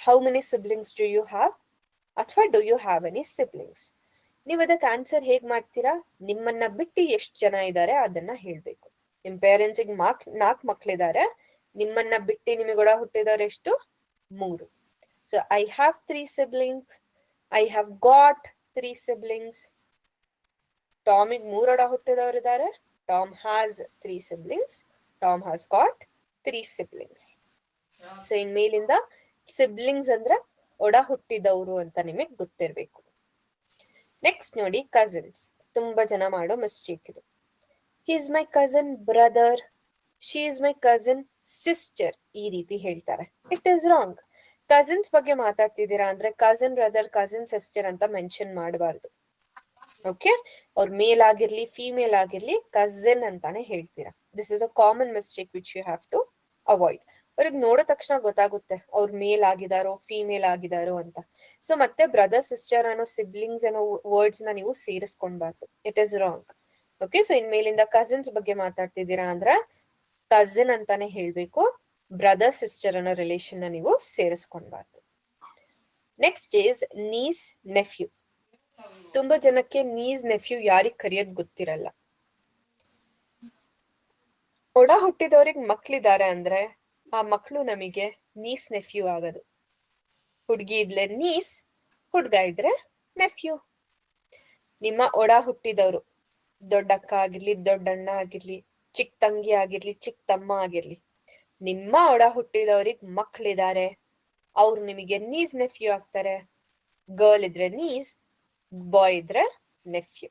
How many siblings do you have? ಅಥವಾ do you have any siblings? ನೀವ್ ಅದಕ್ಕೆ ಆನ್ಸರ್ ಹೇಗ್ ಮಾಡ್ತೀರಾ? ನಿಮ್ಮನ್ನ ಬಿಟ್ಟು ಎಷ್ಟು ಜನ ಇದ್ದಾರೆ ಅದನ್ನ ಹೇಳ್ಬೇಕು. ನಿಮ್ ಪೇರೆಂಟ್ಸಿಗೆ 4 ಮಕ್ಳಿದ್ದಾರೆ, ನಿಮ್ಮನ್ನ ಬಿಟ್ಟು ನಿಮಗೆ ಒಡ ಹುಟ್ಟಿದವ್ರು ಎಷ್ಟು? 3. So I have 3 siblings. I have got 3 siblings. ಟಾಮಿಗ್ 3 ಒಡ ಹುಟ್ಟಿದವರು ಇದ್ದಾರೆ. Tom has 3 siblings. Tom has got 3 siblings. So ಇನ್ ಮೇಲಿಂದ ಸಿಬ್ಲಿಂಗ್ಸ್ ಅಂದ್ರೆ ಒಡ ಹುಟ್ಟಿದವರು ಅಂತ ನಿಮಗೆ ಗೊತ್ತಿರ್ಬೇಕು. ನೆಕ್ಸ್ಟ್ ನೋಡಿ, ಕಸಿನ್ಸ್. ತುಂಬಾ ಜನ ಮಾಡೋ ಮಿಸ್ಟೇಕ್ ಇದು. He is my cousin brother, she is my cousin sister, ಈ ರೀತಿ ಹೇಳ್ತಾರೆ. It is wrong. ಕಸಿನ್ಸ್ ಬಗ್ಗೆ ಮಾತಾಡ್ತಿದ್ದೀರಾ ಅಂದ್ರೆ ಕಸಿನ್ ಬ್ರದರ್, ಕಸಿನ್ ಸಿಸ್ಟರ್ ಅಂತ ಮೆನ್ಷನ್ ಮಾಡಬಾರ್ದು. ಓಕೆ, ಅವ್ರ ಮೇಲ್ ಆಗಿರ್ಲಿ ಫಿಮೇಲ್ ಆಗಿರ್ಲಿ ಕಸಿನ್ ಅಂತಾನೆ ಹೇಳ್ತೀರಾ. This is a common mistake which you have to avoid. ಅವ್ರಿಗೆ ನೋಡೋ ತಕ್ಷಣ ಗೊತ್ತಾಗುತ್ತೆ ಅವ್ರ ಮೇಲ್ ಆಗಿದಾರೋ ಫಿಮೇಲ್ ಆಗಿದಾರೋ ಅಂತ. ಸೊ ಮತ್ತೆ ಬ್ರದರ್ ಸಿಸ್ಟರ್ ಅನ್ನೋ ಸಿಬ್ಲಿಂಗ್ಸ್ ಅನ್ನೋ ವರ್ಡ್ಸ್ ನ ನೀವು ಸೇರಿಸ್ಕೊಳ್ಬಾರ್ದು. It is wrong. Okay, so ಇನ್ ಮೇಲಿಂದ ಕಸಿನ್ಸ್ ಬಗ್ಗೆ ಮಾತಾಡ್ತಿದ್ದೀರಾ ಅಂದ್ರೆ ಕಸಿನ್ ಅಂತಾನೆ ಹೇಳ್ಬೇಕು. ಬ್ರದರ್ ಸಿಸ್ಟರ್ ಅನ್ನೋ ರಿಲೇಷನ್ ನ ನೀವು ಸೇರಿಸ್ಕೊಳ್ಬಾರ್ದು. Next is niece nephew. ತುಂಬಾ ಜನಕ್ಕೆ ನೀಸ್ ನೆಫ್ಯೂ ಯಾರಿಗ್ ಕರೆಯೋದ್ ಗೊತ್ತಿರಲ್ಲ. ಒಡ ಹುಟ್ಟಿದವ್ರಿಗೆ ಮಕ್ಳಿದ್ದಾರೆ ಅಂದ್ರೆ ಆ ಮಕ್ಳು ನಮಗೆ ನೀಸ್ ನೆಫ್ಯೂ ಆಗೋದು. ಹುಡ್ಗಿ ಇದ್ಲೆ ನೀಸ್, ಹುಡ್ಗ ಇದ್ರೆ ನೆಫ್ಯೂ. ನಿಮ್ಮ ಒಡ ಹುಟ್ಟಿದವರು, ದೊಡ್ಡಕ್ಕ ಆಗಿರ್ಲಿ, ದೊಡ್ಡಣ್ಣ ಆಗಿರ್ಲಿ, ಚಿಕ್ಕ ತಂಗಿ ಆಗಿರ್ಲಿ, ಚಿಕ್ಕ ತಮ್ಮ ಆಗಿರ್ಲಿ, ನಿಮ್ಮ ಒಡ ಹುಟ್ಟಿದವ್ರಿಗೆ ಮಕ್ಳಿದ್ದಾರೆ, ಅವ್ರು ನಿಮಗೆ ನೀಸ್ ನೆಫ್ಯೂ ಆಗ್ತಾರೆ. ಗರ್ಲ್ ಇದ್ರೆ ನೀಸ್, ಬಾಯ್ ಇದ್ರೆ ನೆಫ್ಯೂ.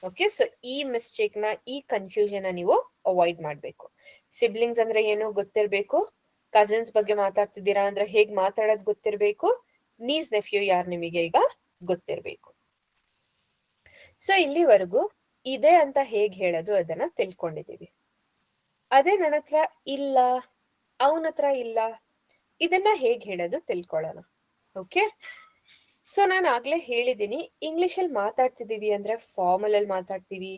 ಓಕೆ, ಸೊ ಈ ಮಿಸ್ಟೇಕ್ ನ, ಈ ಕನ್ಫ್ಯೂಷನ್ ನೀವು ಅವಾಯ್ಡ್ ಮಾಡ್ಬೇಕು. ಸಿಬ್ಲಿಂಗ್ಸ್ ಅಂದ್ರೆ ಏನು ಗೊತ್ತಿರ್ಬೇಕು, ಕಸಿನ್ಸ್ ಬಗ್ಗೆ ಮಾತಾಡ್ತಿದ್ದೀರಾ ಅಂದ್ರೆ ಹೇಗ್ ಮಾತಾಡೋದ್ ಗೊತ್ತಿರ್ಬೇಕು, ನೀಸ್ ನೆಫ್ಯೂ ಯಾರು ನಿಮಗೆ ಈಗ ಗೊತ್ತಿರ್ಬೇಕು. ಸೊ ಇಲ್ಲಿವರೆಗೂ ಇದೆ ಅಂತ ಹೇಗ್ ಹೇಳೋದು ಅದನ್ನ ತಿಳ್ಕೊಂಡಿದೀವಿ. ಅದೇ ನನ್ನ ಹತ್ರ ಇಲ್ಲ, ಅವನ ಹತ್ರ ಇಲ್ಲ, ಇದನ್ನ ಹೇಗ್ ಹೇಳೋದು ತಿಳ್ಕೊಳ್ಳೋಣ. ಓಕೆ, ಸೊ ನಾನು ಆಗ್ಲೇ ಹೇಳಿದೀನಿ, ಇಂಗ್ಲಿಷ್ ಅಲ್ಲಿ ಮಾತಾಡ್ತಿದೀವಿ ಅಂದ್ರೆ ಫಾರ್ಮಲ್ ಅಲ್ಲಿ ಮಾತಾಡ್ತೀವಿ,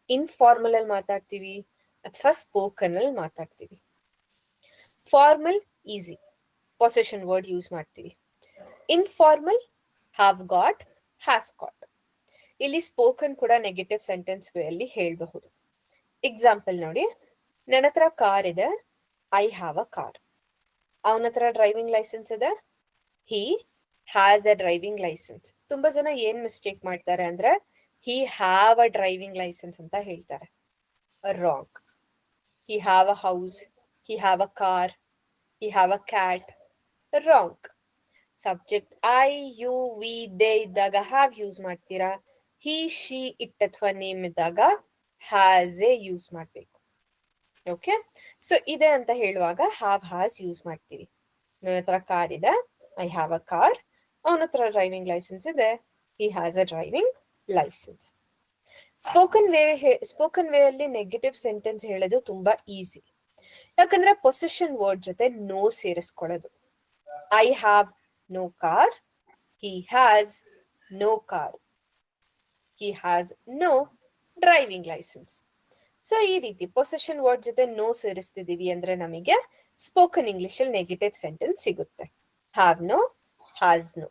ಇನ್ಫಾರ್ಮಲ್ ಅಲ್ಲಿ ಮಾತಾಡ್ತೀವಿ, ಅಥವಾ ಸ್ಪೋಕನ್ ಅಲ್ಲಿ ಮಾತಾಡ್ತೀವಿ. Formal easy, possession word use ಮಾಡ್ತೀವಿ. Informal have got, has got. ಇಲ್ಲಿ ಸ್ಪೋಕನ್ ಕೂಡ ನೆಗೆಟಿವ್ ಸೆಂಟೆನ್ಸ್ ವೇ ಅಲ್ಲಿ ಹೇಳಬಹುದು. ಎಕ್ಸಾಂಪಲ್ ನೋಡಿ, ನನ್ನ ಹತ್ರ ಕಾರ್ ಇದೆ, ಐ ಹ್ಯಾವ್ ಅ ಕಾರ್. ಅವನ ಹತ್ರ ಡ್ರೈವಿಂಗ್ ಲೈಸೆನ್ಸ್ ಇದೆ, he has a driving licence. ತುಂಬಾ ಜನ ಏನ್ ಮಿಸ್ಟೇಕ್ ಮಾಡ್ತಾರೆ ಅಂದ್ರೆ he have a driving licence ಅಂತ ಹೇಳ್ತಾರೆ. Wrong. He have a house, he have a car, he have a cat. Wrong. Subject I, you, we, they ಇದ್ದಾಗ have use ಮಾಡ್ತೀರಾ. He, she, it ಅಥವಾ ನೇಮ್ ಇದ್ದಾಗ has a use ಮಾಡ್ಬೇಕು. Okay, so ಇದೆ ಅಂತ ಹೇಳುವಾಗ ಹ್ಯಾವ್, ಹ್ಯಾಸ್ ಯೂಸ್ ಮಾಡ್ತೀವಿ. ನನ್ನ ಹತ್ರ ಕಾರ್ ಇದೆ, ಐ ಹ್ಯಾವ್ ಅ ಕಾರ್. ಅವನ ಹತ್ರ ಡ್ರೈವಿಂಗ್ ಲೈಸೆನ್ಸ್ ಇದೆ, he has a driving licence. Spoken way ಅಲ್ಲಿ ನೆಗೆಟಿವ್ ಸೆಂಟೆನ್ಸ್ ಹೇಳೋದು ತುಂಬಾ ಈಸಿ, ಯಾಕಂದ್ರೆ ಪೊಸೆಷನ್ ವರ್ಡ್ ಜೊತೆ ನೋ ಸೇರಿಸ್ಕೊಳ್ಳೋದು. I have no car, he has no car, he has no driving license. So ಈ ರೀತಿ ಪೊಸೆಷನ್ ವರ್ಡ್ ಜೊತೆ ನೋ ಸೇರಿಸ್ತಿದೀವಿ ಅಂದ್ರೆ ನಮಗೆ ಸ್ಪೋಕನ್ ಇಂಗ್ಲಿಷ್ ಅಲ್ಲಿ ನೆಗೆಟಿವ್ ಸೆಂಟೆನ್ಸ್ ಸಿಗುತ್ತೆ. Have no, has no.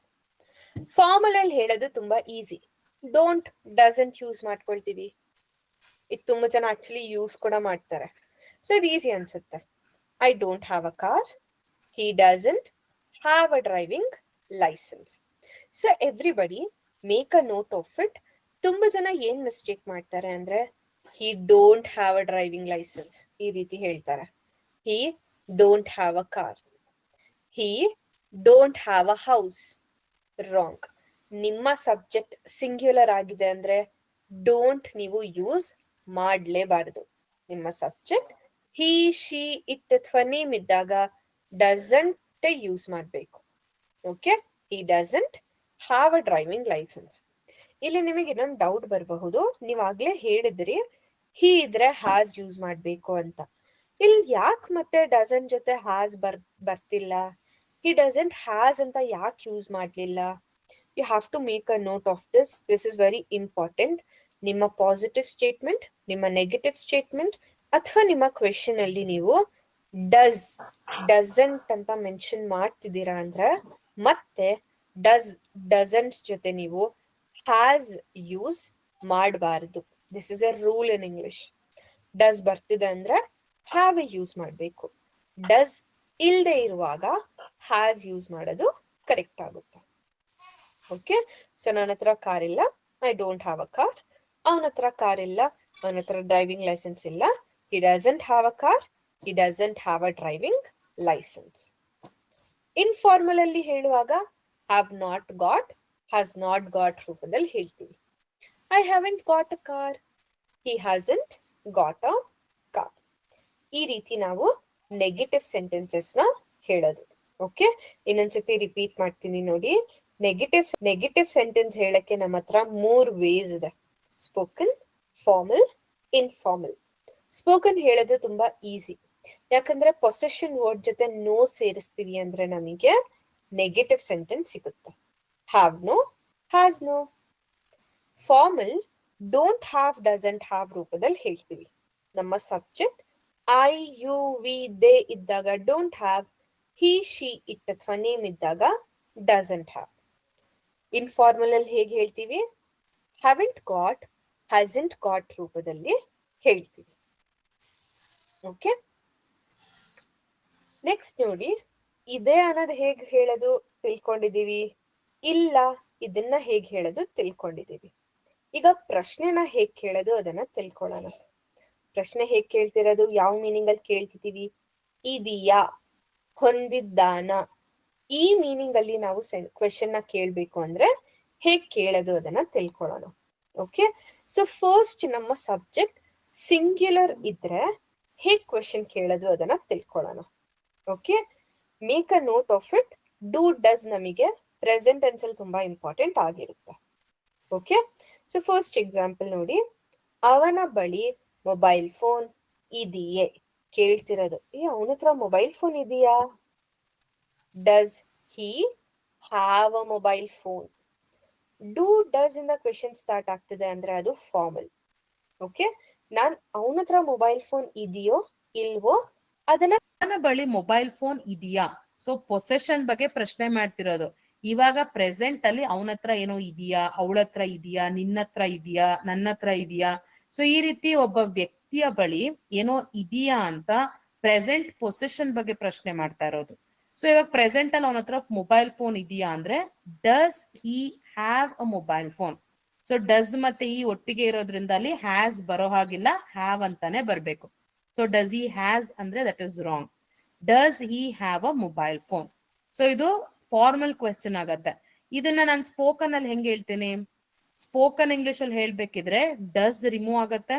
Formal ಅಲ್ಲಿ ಹೇಳೋದು ತುಂಬಾ ಈಸಿ. ಡೋಂಟ್, ಡಸಂಟ್ ಯೂಸ್ ಮಾಡ್ಕೊಳ್ತೀವಿ. ಇದು ತುಂಬಾ ಜನ ಆಕ್ಚುಲಿ ಯೂಸ್ ಕೂಡ ಮಾಡ್ತಾರೆ. ಸೊ ಇದು ಈಸಿ ಅನ್ಸುತ್ತೆ. I don't have a car, he doesn't have a driving license. So everybody make a note of it. ತುಂಬಾ ಜನ ಏನ್ ಮಿಸ್ಟೇಕ್ ಮಾಡ್ತಾರೆ ಅಂದ್ರೆ he don't have a driving license ಈ ರೀತಿ ಹೇಳ್ತಾರೆ. he don't have a car, he don't have a house. Wrong. ನಿಮ್ಮ subject singular ಆಗಿದೆ ಅಂದ್ರೆ ಡೋಂಟ್ ನೀವು ಯೂಸ್ ಮಾಡ್ಲೇಬಾರದು. ನಿಮ್ಮ ಸಬ್ಜೆಕ್ಟ್ ಹಿ, ಶಿ, ಇಟ್ ಅಥವಾ ನೇಮ್ ಇದ್ದಾಗ ಡಸಂಟ್ ಯೂಸ್ ಮಾಡ್ಬೇಕು. Okay, he doesn't have a driving licence. ಇಲ್ಲಿ ನಿಮಗೆ ಇನ್ನೊಂದು ಡೌಟ್ ಬರಬಹುದು, ನೀವ್ ಆಗ್ಲೇ ಹೇಳಿದ್ರಿ ಹಿ ಇದ್ರೆ ಹ್ಯಾಸ್ ಯೂಸ್ ಮಾಡ್ಬೇಕು ಅಂತ. ಇಲ್ಲಿ ಯಾಕೆ ಮತ್ತೆ ಡಸನ್ ಜೊತೆ ಹ್ಯಾಸ್ ಬರ್ತಿಲ್ಲ, ಹಿ ಡಸಂಟ್ ಹ್ಯಾಸ್ ಅಂತ ಯಾಕೆ ಯೂಸ್ ಮಾಡ್ಲಿಲ್ಲ? You have to make a note of this. This is very important. ನಿಮ್ಮ ಪಾಸಿಟಿವ್ ಸ್ಟೇಟ್ಮೆಂಟ್, ನಿಮ್ಮ ನೆಗೆಟಿವ್ ಸ್ಟೇಟ್ಮೆಂಟ್ ಅಥವಾ ನಿಮ್ಮ ಕ್ವೆಶನ್ ಅಲ್ಲಿ ನೀವು ಡಸ್, ಡಸಂಟ್ ಅಂತ ಮೆನ್ಷನ್ ಮಾಡ್ತಿದ್ದೀರಾ ಅಂದ್ರೆ ಮತ್ತೆ ಡಸ್, ಡಸಂಟ್ ಜೊತೆ ನೀವು ಹ್ಯಾಸ್ ಯೂಸ್ ಮಾಡಬಾರದು. This is a rule in English. Does ಬರ್ತಿದೆ ಅಂದ್ರೆ ಹ್ಯಾವ್ ಯೂಸ್ ಮಾಡಬೇಕು. ಡಸ್ ಇಲ್ದೆ ಇರುವಾಗ ಹ್ಯಾಸ್ ಯೂಸ್ ಮಾಡೋದು ಕರೆಕ್ಟ್ ಆಗುತ್ತೆ. ಓಕೆ, ಸೊ ನನ್ನ ಹತ್ರ ಕಾರ್ ಇಲ್ಲ, I don't have a car. ಅವನ ಹತ್ರ ಕಾರ್ ಇಲ್ಲ, ಅವನ ಹತ್ರ ಡ್ರೈವಿಂಗ್ ಲೈಸೆನ್ಸ್ ಇಲ್ಲ, he doesn't have a car, he doesn't have a driving licence. Informal ಅಲ್ಲಿ ಹೇಳುವಾಗ have not got, has not got ರೂಪದಲ್ಲಿ ಹೇಳ್ತೀವಿ. I haven't got a car, he hasn't got a car. ಈ ರೀತಿ ನಾವು ನೆಗೆಟಿವ್ ಸೆಂಟೆನ್ಸಸ್ ನ ಹೇಳೋದು. ಓಕೆ, ಇನ್ನೊಂದ್ಸತಿ ರಿಪೀಟ್ ಮಾಡ್ತೀನಿ ನೋಡಿ. ನೆಗೆಟಿವ್ ಸೆಂಟೆನ್ಸ್ ಹೇಳಕ್ಕೆ ನಮ್ಮ ಹತ್ರ 3 ವೇಸ್ ಇದೆ: ಸ್ಪೋಕನ್, ಫಾರ್ಮಲ್, ಇನ್ಫಾರ್ಮಲ್. ಸ್ಪೋಕನ್ ಹೇಳೋದು ತುಂಬಾ ಈಸಿ, ಯಾಕಂದ್ರೆ ಪೊಸೆಷನ್ ವರ್ಡ್ ಜೊತೆ ನೋ ಸೇರಿಸ್ತೀವಿ ಅಂದ್ರೆ ನಮಗೆ ನೆಗೆಟಿವ್ ಸೆಂಟೆನ್ಸ್ ಸಿಗುತ್ತೆ. Have no, has no. Formal don't have, doesn't have ರೂಪದಲ್ಲಿ ಹೇಳ್ತೀವಿ. ನಮ್ಮ subject I, you, we, they ಇದ್ದಾಗ don't have, he, she, it ಅಥವಾ ನೇಮ್ ಇದ್ದಾಗ ಡಸಂಟ್ ಹ್ಯಾವ್. ಇನ್ಫಾರ್ಮಲ್ ಅಲ್ಲಿ ಹೇಗೆ ಹೇಳ್ತೀವಿ? ಹ್ಯಾವೆಂಟ್ ಗಾಟ್, ಹ್ಯಾಸಂಟ್ ಗಾಟ್ ರೂಪದಲ್ಲಿ ಹೇಳ್ತೀವಿ. ಓಕೆ, ನೆಕ್ಸ್ಟ್ ನೋಡಿ, ಇದೆ ಅನ್ನೋದು ಹೇಗೆ ಹೇಳೋದು ತಿಳ್ಕೊಂಡಿದೀವಿ, ಇಲ್ಲ ಇದನ್ನ ಹೇಗೆ ಹೇಳೋದು ತಿಳ್ಕೊಂಡಿದೀವಿ. ಈಗ ಪ್ರಶ್ನೆನ ಹೇಗೆ ಕೇಳೋದು ಅದನ್ನ ತಿಳ್ಕೊಳ್ಳೋಣ. ಪ್ರಶ್ನೆ ಹೇಗೆ ಕೇಳ್ತಿರೋದು, ಯಾವ ಮೀನಿಂಗ್ ಅಲ್ಲಿ ಕೇಳ್ತಿದೀವಿ? ಇದೆಯಾ, ಹೊಂದಿದ್ದಾನ, ಈ ಮೀನಿಂಗ್ ಅಲ್ಲಿ ನಾವು ಕ್ವೆಶನ್ ನ ಕೇಳ್ಬೇಕು ಅಂದ್ರೆ ಹೇಗ್ ಕೇಳೋದು ಅದನ್ನ ತಿಳ್ಕೊಳ್ಳೋಣ. ಓಕೆ, ಸೊ ಫಸ್ಟ್ ನಮ್ಮ ಸಬ್ಜೆಕ್ಟ್ ಸಿಂಗ್ಯುಲರ್ ಇದ್ರೆ ಹೇಗ್ ಕ್ವೆಶನ್ ಕೇಳೋದು ಅದನ್ನ ತಿಳ್ಕೊಳ್ಳೋಣ. Okay, make a note of it. Do does ನಮಗೆ ಪ್ರೆಸೆಂಟ್ ಟೆನ್ಸ್ ಅಲ್ಲಿ ತುಂಬಾ ಇಂಪಾರ್ಟೆಂಟ್ ಆಗಿರುತ್ತೆ. ಓಕೆ, ಸೊ ಫಸ್ಟ್ ಎಕ್ಸಾಂಪಲ್ ನೋಡಿ, ಅವನ ಬಳಿ ಮೊಬೈಲ್ ಫೋನ್ ಇದೆಯೇ ಕೇಳ್ತಿರೋದು. ಅವನ ಹತ್ರ ಮೊಬೈಲ್ ಫೋನ್ ಇದೆಯಾ? Does he have a mobile phone? Do does ಇಂದ ಕ್ವೆಶನ್ ಸ್ಟಾರ್ಟ್ ಆಗ್ತಿದೆ ಅಂದ್ರೆ ಅದು ಫಾರ್ಮಲ್. ಓಕೆ, ನಾನ್ ಅವನ ಹತ್ರ ಮೊಬೈಲ್ ಫೋನ್ ಇದೆಯೋ ಇಲ್ವೋ ಅದನ್ನ, ಅವನ ಬಳಿ ಮೊಬೈಲ್ ಫೋನ್ ಇದೆಯಾ, ಸೊ ಪೊಸೆಷನ್ ಬಗ್ಗೆ ಪ್ರಶ್ನೆ ಮಾಡ್ತಿರೋದು. ಇವಾಗ ಪ್ರೆಸೆಂಟ್ ಅಲ್ಲಿ ಅವನ ಹತ್ರ ಏನೋ ಇದೆಯಾ, ಅವಳ ಹತ್ರ ಇದೆಯಾ, ನಿನ್ನ ಹತ್ರ ಇದೆಯಾ, ನನ್ನ ಹತ್ರ ಇದೆಯಾ. ಸೊ ಈ ರೀತಿ ಒಬ್ಬ ವ್ಯಕ್ತಿಯ ಬಳಿ ಏನೋ ಇದೆಯಾ ಅಂತ ಪ್ರೆಸೆಂಟ್ ಪೊಸೆಷನ್ ಬಗ್ಗೆ ಪ್ರಶ್ನೆ ಮಾಡ್ತಾ ಇರೋದು. ಸೊ ಇವಾಗ ಪ್ರೆಸೆಂಟ್ ಅಲ್ಲಿ ಅವನ ಹತ್ರ ಮೊಬೈಲ್ ಫೋನ್ ಇದೆಯಾ ಅಂದ್ರೆ does he have a mobile phone. So does ಮತ್ತೆ ಈ ಒಟ್ಟಿಗೆ ಇರೋದ್ರಿಂದ ಅಲ್ಲಿ ಹ್ಯಾಸ್ ಬರೋ ಹಾಗಿಲ್ಲ, ಹ್ಯಾವ್ ಅಂತಾನೆ ಬರ್ಬೇಕು. ಸೊ ಡಸ್ ಹಿ ಹ್ಯಾಸ್ ಅಂದ್ರೆ that is wrong. Does he have a mobile phone. So ಇದು ಫಾರ್ಮಲ್ ಕ್ವೆಶ್ಚನ್ ಆಗತ್ತೆ. ಇದನ್ನ ನಾನು ಸ್ಪೋಕನ್ ಅಲ್ಲಿ ಹೆಂಗೆ ಹೇಳ್ತೀನಿ? ಸ್ಪೋಕನ್ ಇಂಗ್ಲಿಷ್ ಅಲ್ಲಿ ಹೇಳ್ಬೇಕಿದ್ರೆ ಡಸ್ ರಿಮೂವ್ ಆಗತ್ತೆ,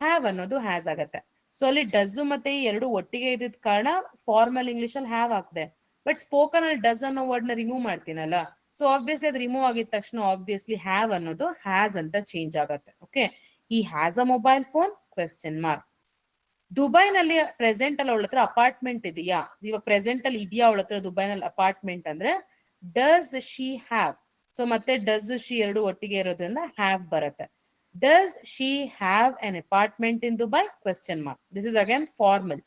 ಹ್ಯಾವ್ ಅನ್ನೋದು ಹ್ಯಾಸ್ ಆಗತ್ತೆ. ಸೊ ಅಲ್ಲಿ ಡಸ್ ಮತ್ತೆ ಈ ಎರಡು ಒಟ್ಟಿಗೆ ಇದ್ದಿದ ಕಾರಣ ಫಾರ್ಮಲ್ ಇಂಗ್ಲಿಷ್ ಅಲ್ಲಿ ಹ್ಯಾವ್ ಆಗ್ತದೆ. ಬಟ್ ಸ್ಪೋಕನ್ ಅಲ್ಲಿ ಡಸ್ ಅನ್ನೋ ವರ್ಡ್ ನ ರಿಮೂವ್ ಮಾಡ್ತೀನಲ್ಲ, ಸೊ ಆಬ್ವಿಯಸ್ಲಿ ಅದು ರಿಮೂವ್ ಆಗಿದ ತಕ್ಷಣ ಆಬ್ವಿಯಸ್ಲಿ ಹ್ಯಾವ್ ಅನ್ನೋದು ಹ್ಯಾಸ್ ಅಂತ ಚೇಂಜ್ ಆಗತ್ತೆ. ಓಕೆ, ಈ has a mobile phone question mark. ದುಬೈನಲ್ಲಿ ಪ್ರೆಸೆಂಟ್ ಅಲ್ಲಿ ಅವಳ ಹತ್ರ ಅಪಾರ್ಟ್ಮೆಂಟ್ ಇದೆಯಾ? ಇವಾಗ ಪ್ರೆಸೆಂಟ್ ಅಲ್ಲಿ ಇದೆಯಾ ಅವಳ ಹತ್ರ ದುಬೈನಲ್ಲಿ ಅಪಾರ್ಟ್ಮೆಂಟ್ ಅಂದ್ರೆ ಡಸ್ ಶಿ ಹ್ಯಾವ್. ಸೊ ಮತ್ತೆ ಡಸ್ ಶಿ ಎರಡು ಒಟ್ಟಿಗೆ ಇರೋದ್ರಿಂದ ಹ್ಯಾವ್ ಬರುತ್ತೆ. Does she have an apartment in Dubai question mark. This is again formal.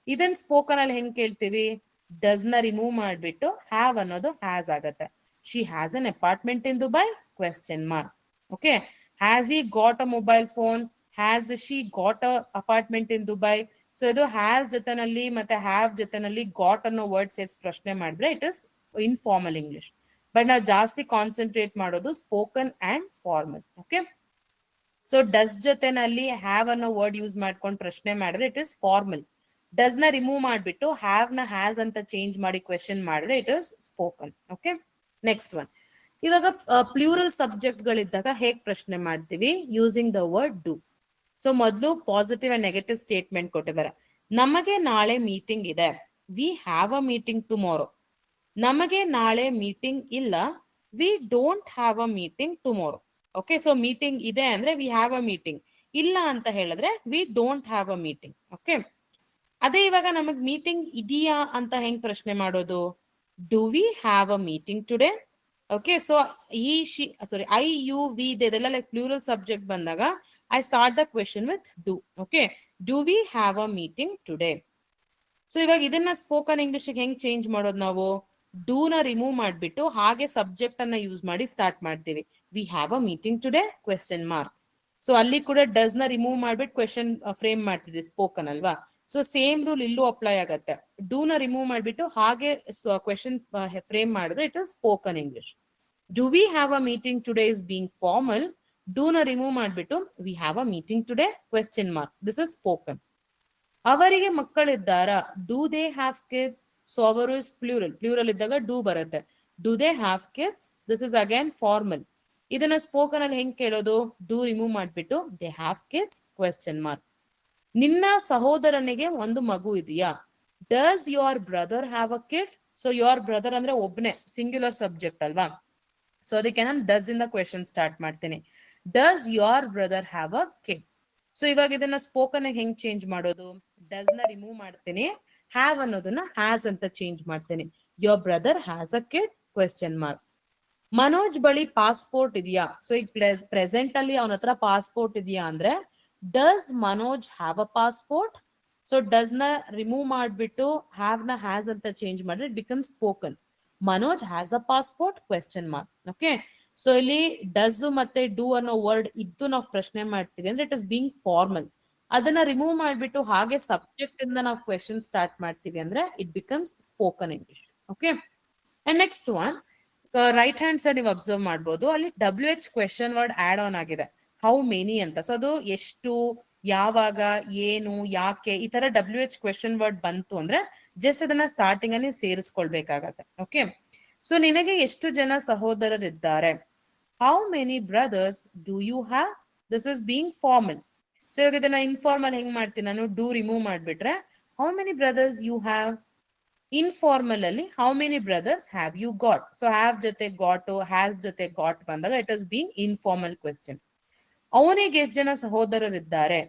ಇದನ್ ಸ್ಪೋಕನ್ ಅಲ್ಲಿ ಹೆಂಗ್ ಕೇಳ್ತೀವಿ? ಡಸ್ ನ ರಿಮೂವ್ ಮಾಡ್ಬಿಟ್ಟು ಹ್ಯಾವ್ ಅನ್ನೋದು ಹ್ಯಾಸ್ ಆಗತ್ತೆ. She has an apartment in Dubai question mark. Okay, has he got a mobile phone, has she got a apartment in Dubai. So ಇದು has ಜೊತೆನಲ್ಲಿ ಮತ್ತೆ ಹ್ಯಾವ್ ಜೊತೆನಲ್ಲಿ ಗಾಟ್ ಅನ್ನೋ ವರ್ಡ್ ಸೇರ್ಸ್ ಪ್ರಶ್ನೆ ಮಾಡಿದ್ರೆ it is informal English. But ನಾವು ಜಾಸ್ತಿ concentrate ಮಾಡೋದು spoken and formal. Okay, so does ಜೊತೆನಲ್ಲಿ ಹ್ಯಾವ್ ಅನ್ನೋ ವರ್ಡ್ ಯೂಸ್ ಮಾಡ್ಕೊಂಡು ಪ್ರಶ್ನೆ ಮಾಡಿದ್ರೆ ಇಟ್ ಇಸ್ ಫಾರ್ಮಲ್. ಡಸ್ ನ ರಿಮೂವ್ ಮಾಡ್ಬಿಟ್ಟು ಹ್ಯಾವ್ ನ ಹ್ಯಾಸ್ ಅಂತ ಚೇಂಜ್ ಮಾಡಿ ಕ್ವೆಶನ್ ಮಾಡಿದ್ರೆ it is spoken. Okay, next one. ಇವಾಗ ಪ್ಲೂರಲ್ ಸಬ್ಜೆಕ್ಟ್ ಗಳಿದ್ದಾಗ ಹೇಗ್ ಪ್ರಶ್ನೆ ಮಾಡ್ತೀವಿ? Using the word do. So ಮೊದಲು ಪಾಸಿಟಿವ್ ಅಂಡ್ ನೆಗೆಟಿವ್ ಸ್ಟೇಟ್ಮೆಂಟ್ ಕೊಟ್ಟಿದ್ದಾರೆ. ನಮಗೆ ನಾಳೆ ಮೀಟಿಂಗ್ ಇದೆ, we have a meeting tomorrow. ನಮಗೆ ನಾಳೆ ಮೀಟಿಂಗ್ ಇಲ್ಲ, we don't have a meeting tomorrow. Okay, so meeting ಇದೆ ಅಂದ್ರೆ ವಿ ಹ್ಯಾವ್ ಅ ಮೀಟಿಂಗ್, ಇಲ್ಲ ಅಂತ ಹೇಳಿದ್ರೆ we don't have a meeting. Okay, ಅದೇ ಇವಾಗ ನಮಗ್ ಮೀಟಿಂಗ್ ಇದೆಯಾ ಅಂತ ಹೆಂಗ್ ಪ್ರಶ್ನೆ ಮಾಡೋದು? Do we have a meeting today? Okay, so ಈ she sorry I you we ಇದೆಲ್ಲ ಲೈಕ್ ಪ್ಲೂರಲ್ ಸಬ್ಜೆಕ್ಟ್ ಬಂದಾಗ I start the question with do. Okay, do we have a meeting today? So ಇವಾಗ ಇದನ್ನ ಸ್ಪೋಕನ್ ಇಂಗ್ಲಿಷ್ ಹೆಂಗ್ change ಮಾಡೋದು ನಾವು? Do ನ remove ಮಾಡ್ಬಿಟ್ಟು ಹಾಗೆ ಸಬ್ಜೆಕ್ಟ್ ಅನ್ನ ಯೂಸ್ ಮಾಡಿ ಸ್ಟಾರ್ಟ್ ಮಾಡ್ತೀವಿ. We have a meeting today question mark. So ಅಲ್ಲಿ ಕೂಡ ಡಸ್ ನ ರಿಮೂವ್ ಮಾಡ್ಬಿಟ್ಟು ಕ್ವೆಶನ್ ಫ್ರೇಮ್ ಮಾಡ್ತಿದ್ವಿ ಸ್ಪೋಕನ್ ಅಲ್ವಾ? ಸೊ ಸೇಮ್ ರೂಲ್ ಇಲ್ಲೂ ಅಪ್ಲೈ ಆಗತ್ತೆ. ಡೂ ನ ರಿಮೂವ್ ಮಾಡ್ಬಿಟ್ಟು ಹಾಗೆ ಕ್ವೆಶನ್ ಫ್ರೇಮ್ ಮಾಡಿದ್ರೆ it is spoken English. Do we have a meeting today is being formal. Do ನ ರಿಮೂವ್ ಮಾಡ್ಬಿಟ್ಟು we have a meeting today question mark. This is spoken. ಅವರಿಗೆ ಮಕ್ಕಳಿದ್ದಾರಾ? Do they have kids? So ಅವರು is plural. Plural ಇದ್ದಾಗ do ಬರುತ್ತೆ. Do they have kids? This is again formal. ಇದನ್ನ spoken ಅಲ್ಲಿ ಹೆಂಗ್ ಕೇಳೋದು? ಡೂ ರಿಮೂವ್ ಮಾಡ್ಬಿಟ್ಟು they have kids question mark. ನಿನ್ನ ಸಹೋದರನಿಗೆ ಒಂದು ಮಗು ಇದೆಯಾ? Does your brother have a kid? So your brother ಅಂದ್ರೆ ಒಬ್ನೇ, ಸಿಂಗ್ಯುಲರ್ ಸಬ್ಜೆಕ್ಟ್ ಅಲ್ವಾ? ಸೊ ಅದಕ್ಕೆ ನಾನು ಡಸ್ ಇಂದ ಕ್ವೆಶನ್ ಸ್ಟಾರ್ಟ್ ಮಾಡ್ತೀನಿ. Does your brother have a kid? So ಇವಾಗ ಇದನ್ನ ಸ್ಪೋಕನ್ ಹೆಂಗ್ ಚೇಂಜ್ ಮಾಡೋದು? ಡಸ್ ನ ರಿಮೂವ್ ಮಾಡ್ತೀನಿ, ಹ್ಯಾವ್ ಅನ್ನೋದನ್ನ ಹ್ಯಾಸ್ ಅಂತ ಚೇಂಜ್ ಮಾಡ್ತೀನಿ. Your brother has a kid question mark. Manoj ಬಳಿ ಪಾಸ್ಪೋರ್ಟ್ ಇದೆಯಾ? ಸೊ ಈಗ ಪ್ರೆಸೆಂಟ್ ಅಲ್ಲಿ ಅವನ ಹತ್ರ ಪಾಸ್ಪೋರ್ಟ್ ಇದೆಯಾ ಅಂದ್ರೆ does Manoj have a passport? So does ನ ರಿಮೂವ್ ಮಾಡ್ಬಿಟ್ಟು ಹ್ಯಾವ್ ನ ಹ್ಯಾಸ್ ಅಂತ ಚೇಂಜ್ ಮಾಡಿದ್ರೆ it become spoken. Manoj has a passport question mark. Okay, so ಇಲ್ಲಿ ಡಸ್ ಮತ್ತೆ ಡೂ ಅನ್ನೋ ವರ್ಡ್ ಇದ್ದು ನಾವು ಪ್ರಶ್ನೆ ಮಾಡ್ತೀವಿ ಅಂದ್ರೆ ಇಟ್ ಇಸ್ ಬೀಂಗ್ ಫಾರ್ಮಲ್. ಅದನ್ನ ರಿಮೂವ್ ಮಾಡ್ಬಿಟ್ಟು ಹಾಗೆ ಸಬ್ಜೆಕ್ಟ್ ಇಂದ ನಾವು ಕ್ವೆಶನ್ ಸ್ಟಾರ್ಟ್ ಮಾಡ್ತೀವಿ ಅಂದ್ರೆ it becomes spoken English. Okay, and next one right hand side ನೀವು ಅಬ್ಸರ್ವ್ ಮಾಡ್ಬೋದು, ಅಲ್ಲಿ WH question word add on ಆಗಿದೆ, ಹೌ ಮೆನಿ ಅಂತ. ಸೊ ಅದು ಎಷ್ಟು, ಯಾವಾಗ, ಏನು, ಯಾಕೆ, ಈ ತರ WH ಕ್ವೆಶನ್ ವರ್ಡ್ ಬಂತು ಅಂದ್ರೆ ಜಸ್ಟ್ ಅದನ್ನ ಸ್ಟಾರ್ಟಿಂಗ್ ಅಲ್ಲಿ ಸೇರಿಸ್ಕೊಳ್ಬೇಕಾಗತ್ತೆ. ಓಕೆ, ಸೊ ನಿನಗೆ ಎಷ್ಟು ಜನ ಸಹೋದರರಿದ್ದಾರೆ, how many brothers do you have, this is being formal. So ಇವಾಗ ಇದನ್ನ ಇನ್ಫಾರ್ಮಲ್ ಹೆಂಗ್ ಮಾಡ್ತೀನಿ ನಾನು, ಡೂ ರಿಮೂವ್ ಮಾಡ್ಬಿಟ್ರೆ how many brothers you have. Informal ಅಲ್ಲಿ how many brothers have you got. So have ಜೊತೆ ಗಾಟ್, ಹ್ಯಾಸ್ ಜೊತೆ ಗಾಟ್ ಬಂದಾಗ it is being informal question. ಅವನಿಗೆ ಎಷ್ಟು ಜನ ಸಹೋದರರಿದ್ದಾರೆ,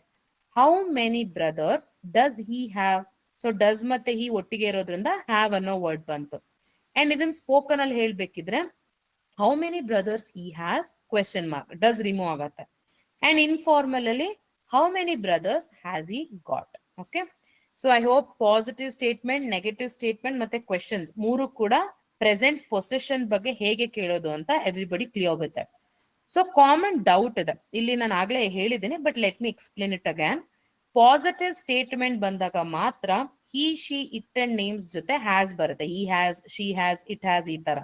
how many brothers does he have. So does ಮತ್ತೆ ಹಿ ಒಟ್ಟಿಗೆ ಇರೋದ್ರಿಂದ ಹ್ಯಾವ್ ಅನ್ನೋ ವರ್ಡ್ ಬಂತು. ಅಂಡ್ ಇದನ್ನ ಸ್ಪೋಕನ್ ಅಲ್ಲಿ ಹೇಳ್ಬೇಕಿದ್ರೆ how many brothers he has question mark, does remove ಆಗತ್ತೆ. ಅಂಡ್ ಇನ್ಫಾರ್ಮಲ್ ಅಲ್ಲಿ how many brothers has he got. Okay, so I hope positive statement, negative statement ಮತ್ತೆ ಕ್ವೆಶನ್ಸ್ ಮೂರು ಕೂಡ ಪ್ರೆಸೆಂಟ್ ಪೊಸಿಷನ್ ಬಗ್ಗೆ ಹೇಗೆ ಕೇಳೋದು ಅಂತ ಎವ್ರಿಬಡಿ ಕ್ಲಿಯರ್ ಆಗುತ್ತೆ. ಸೊ ಕಾಮನ್ ಡೌಟ್ ಇದೆ ಇಲ್ಲಿ, ನಾನು ಆಗ್ಲೇ ಹೇಳಿದ್ದೀನಿ but let me explain it again. Positive statement ಬಂದಾಗ ಮಾತ್ರ he, she, it and names ಜೊತೆ ಹ್ಯಾಸ್ ಬರುತ್ತೆ, he has, she has, it has, ಈ ತರ.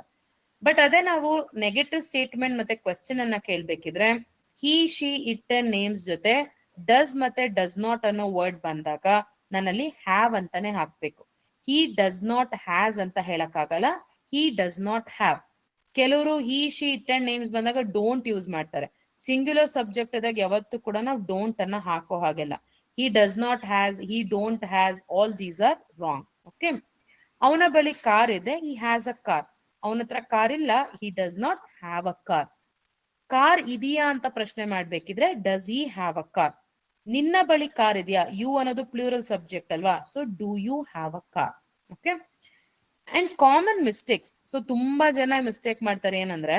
ಬಟ್ ಅದೇ ನಾವು ನೆಗೆಟಿವ್ ಸ್ಟೇಟ್ಮೆಂಟ್ ಮತ್ತೆ ಕ್ವೆಶ್ಚನ್ ಅನ್ನ ಕೇಳ್ಬೇಕಿದ್ರೆ ಹಿ, ಶಿ, ಇಟ್ ಅಂಡ್ ನೇಮ್ಸ್ ಜೊತೆ ಡಸ್ ಮತ್ತೆ ಡಸ್ ನಾಟ್ ಅನ್ನೋ ವರ್ಡ್ ಬಂದಾಗ ನಾನಲ್ಲಿ ಹ್ಯಾವ್ ಅಂತಾನೆ ಹಾಕ್ಬೇಕು. ಹಿ ಡಸ್ ನಾಟ್ ಹ್ಯಾಸ್ ಅಂತ ಹೇಳಕ್ಕಾಗಲ್ಲ, ಹಿ ಡಸ್ ನಾಟ್ ಹ್ಯಾವ್. ಕೆಲವರು ಹಿ, ಶಿ, ಇಟ್ ಅಂಡ್ ನೇಮ್ಸ್ ಬಂದಾಗ ಡೋಂಟ್ ಯೂಸ್ ಮಾಡ್ತಾರೆ. ಸಿಂಗ್ಯುಲರ್ ಸಬ್ಜೆಕ್ಟ್ ಆದಾಗ ಯಾವತ್ತೂ ಕೂಡ ನಾವು ಡೋಂಟ್ ಅನ್ನ ಹಾಕೋ ಹಾಗೆಲ್ಲ. ಹಿ does not has, he don't has, all these are wrong. Okay, ಅವನ ಬಳಿ ಕಾರ್ ಇದೆ, ಹಿ ಹ್ಯಾಸ್ ಅ ಕಾರ್. ಅವನ ಹತ್ರ ಕಾರ್ ಇಲ್ಲ, he does not have a car. Car ಇದೆಯಾ ಅಂತ ಪ್ರಶ್ನೆ ಮಾಡ್ಬೇಕಿದ್ರೆ does he have a car. ನಿನ್ನ ಬಳಿ ಕಾರ್ ಇದೆಯಾ, ಯು ಅನ್ನೋದು ಪ್ಲೂರಲ್ ಸಬ್ಜೆಕ್ಟ್ ಅಲ್ವಾ, so do you have a car. Okay, and common mistakes. So ತುಂಬಾ ಜನ ಮಿಸ್ಟೇಕ್ ಮಾಡ್ತಾರೆ ಏನಂದ್ರೆ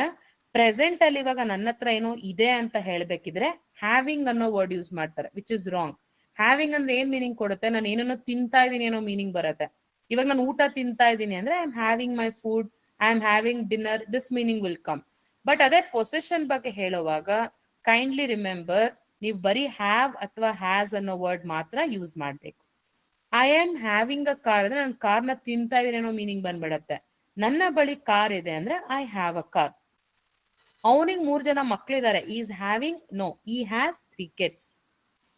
ಪ್ರೆಸೆಂಟ್ ಅಲ್ಲಿ ಇವಾಗ ನನ್ನ ಹತ್ರ ಏನೋ ಇದೆ ಅಂತ ಹೇಳ್ಬೇಕಿದ್ರೆ ಹ್ಯಾವಿಂಗ್ ಅನ್ನೋ ವರ್ಡ್ ಯೂಸ್ ಮಾಡ್ತಾರೆ, ವಿಚ್ ಇಸ್ ರಾಂಗ್. ಹ್ಯಾವಿಂಗ್ ಅಂದ್ರೆ ಏನ್ ಮೀನಿಂಗ್ ಕೊಡುತ್ತೆ, ನಾನು ಏನನ್ನೋ ತಿಂತಾ ಇದೀನಿ ಏನೋ ಮೀನಿಂಗ್ ಬರುತ್ತೆ. ಇವಾಗ ನಾನು ಊಟ ತಿಂತಾ ಇದ್ದೀನಿ ಅಂದ್ರೆ I am having my food, I am having dinner, this meaning will come. But ಅದೇ ಪೊಸಿಷನ್ ಬಗ್ಗೆ ಹೇಳುವಾಗ ಕೈಂಡ್ಲಿ ರಿಮೆಂಬರ್, ನೀವು ಬರೀ ಹ್ಯಾವ್ ಅಥವಾ ಹ್ಯಾಸ್ ಅನ್ನೋ ವರ್ಡ್ ಮಾತ್ರ ಯೂಸ್ ಮಾಡ್ಬೇಕು. I am having a car ಅಂದ್ರೆ ನಾನು ಕಾರ್ನ ತಿಂತಾ ಇದೀನಿ ಅನ್ನೋ ಮೀನಿಂಗ್ ಬಂದ್ಬಿಡತ್ತೆ. ನನ್ನ ಬಳಿ ಕಾರ್ ಇದೆ ಅಂದ್ರೆ ಐ ಹ್ಯಾವ್ ಅ ಕಾರ್. ಅವನಿಗೆ 3 ಜನ ಮಕ್ಳಿದ್ದಾರೆ, he's having, no, he has 3 kids.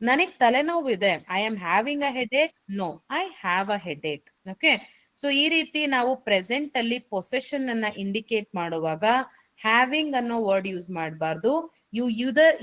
ನನಗ್ ತಲೆನೋವು ಇದೆ, I am having a headache, no, I have a headache. Okay, so ಈ ರೀತಿ ನಾವು ಪ್ರೆಸೆಂಟ್ ಅಲ್ಲಿ ಪೊಸೆಷನ್ ಅನ್ನ ಇಂಡಿಕೇಟ್ ಮಾಡುವಾಗ ಹ್ಯಾವಿಂಗ್ ಅನ್ನೋ ವರ್ಡ್ ಯೂಸ್ ಮಾಡಬಾರ್ದು. You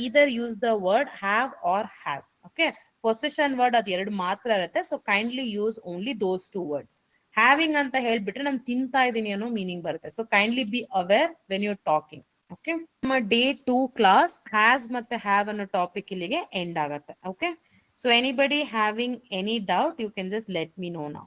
either use the word have or has. Okay, possession word ಅದು ಎರಡು ಮಾತ್ರ ಇರುತ್ತೆ, so kindly use only those 2 words. Having ಅಂತ ಹೇಳ್ಬಿಟ್ರೆ ನಾನು ತಿಂತಾ ಇದ್ದೀನಿ ಅನ್ನೋ ಮೀನಿಂಗ್ ಬರುತ್ತೆ. So kindly be aware when you talking. Okay, ನಮ್ಮ ಡೇ 2 ಕ್ಲಾಸ್ ಹ್ಯಾಸ್ ಮತ್ತೆ ಹ್ಯಾವ್ ಅನ್ನೋ ಟಾಪಿಕ್ ಇಲ್ಲಿಗೆ ಎಂಡ್ ಆಗತ್ತೆ. Okay, so anybody having any doubt you can just let me no now.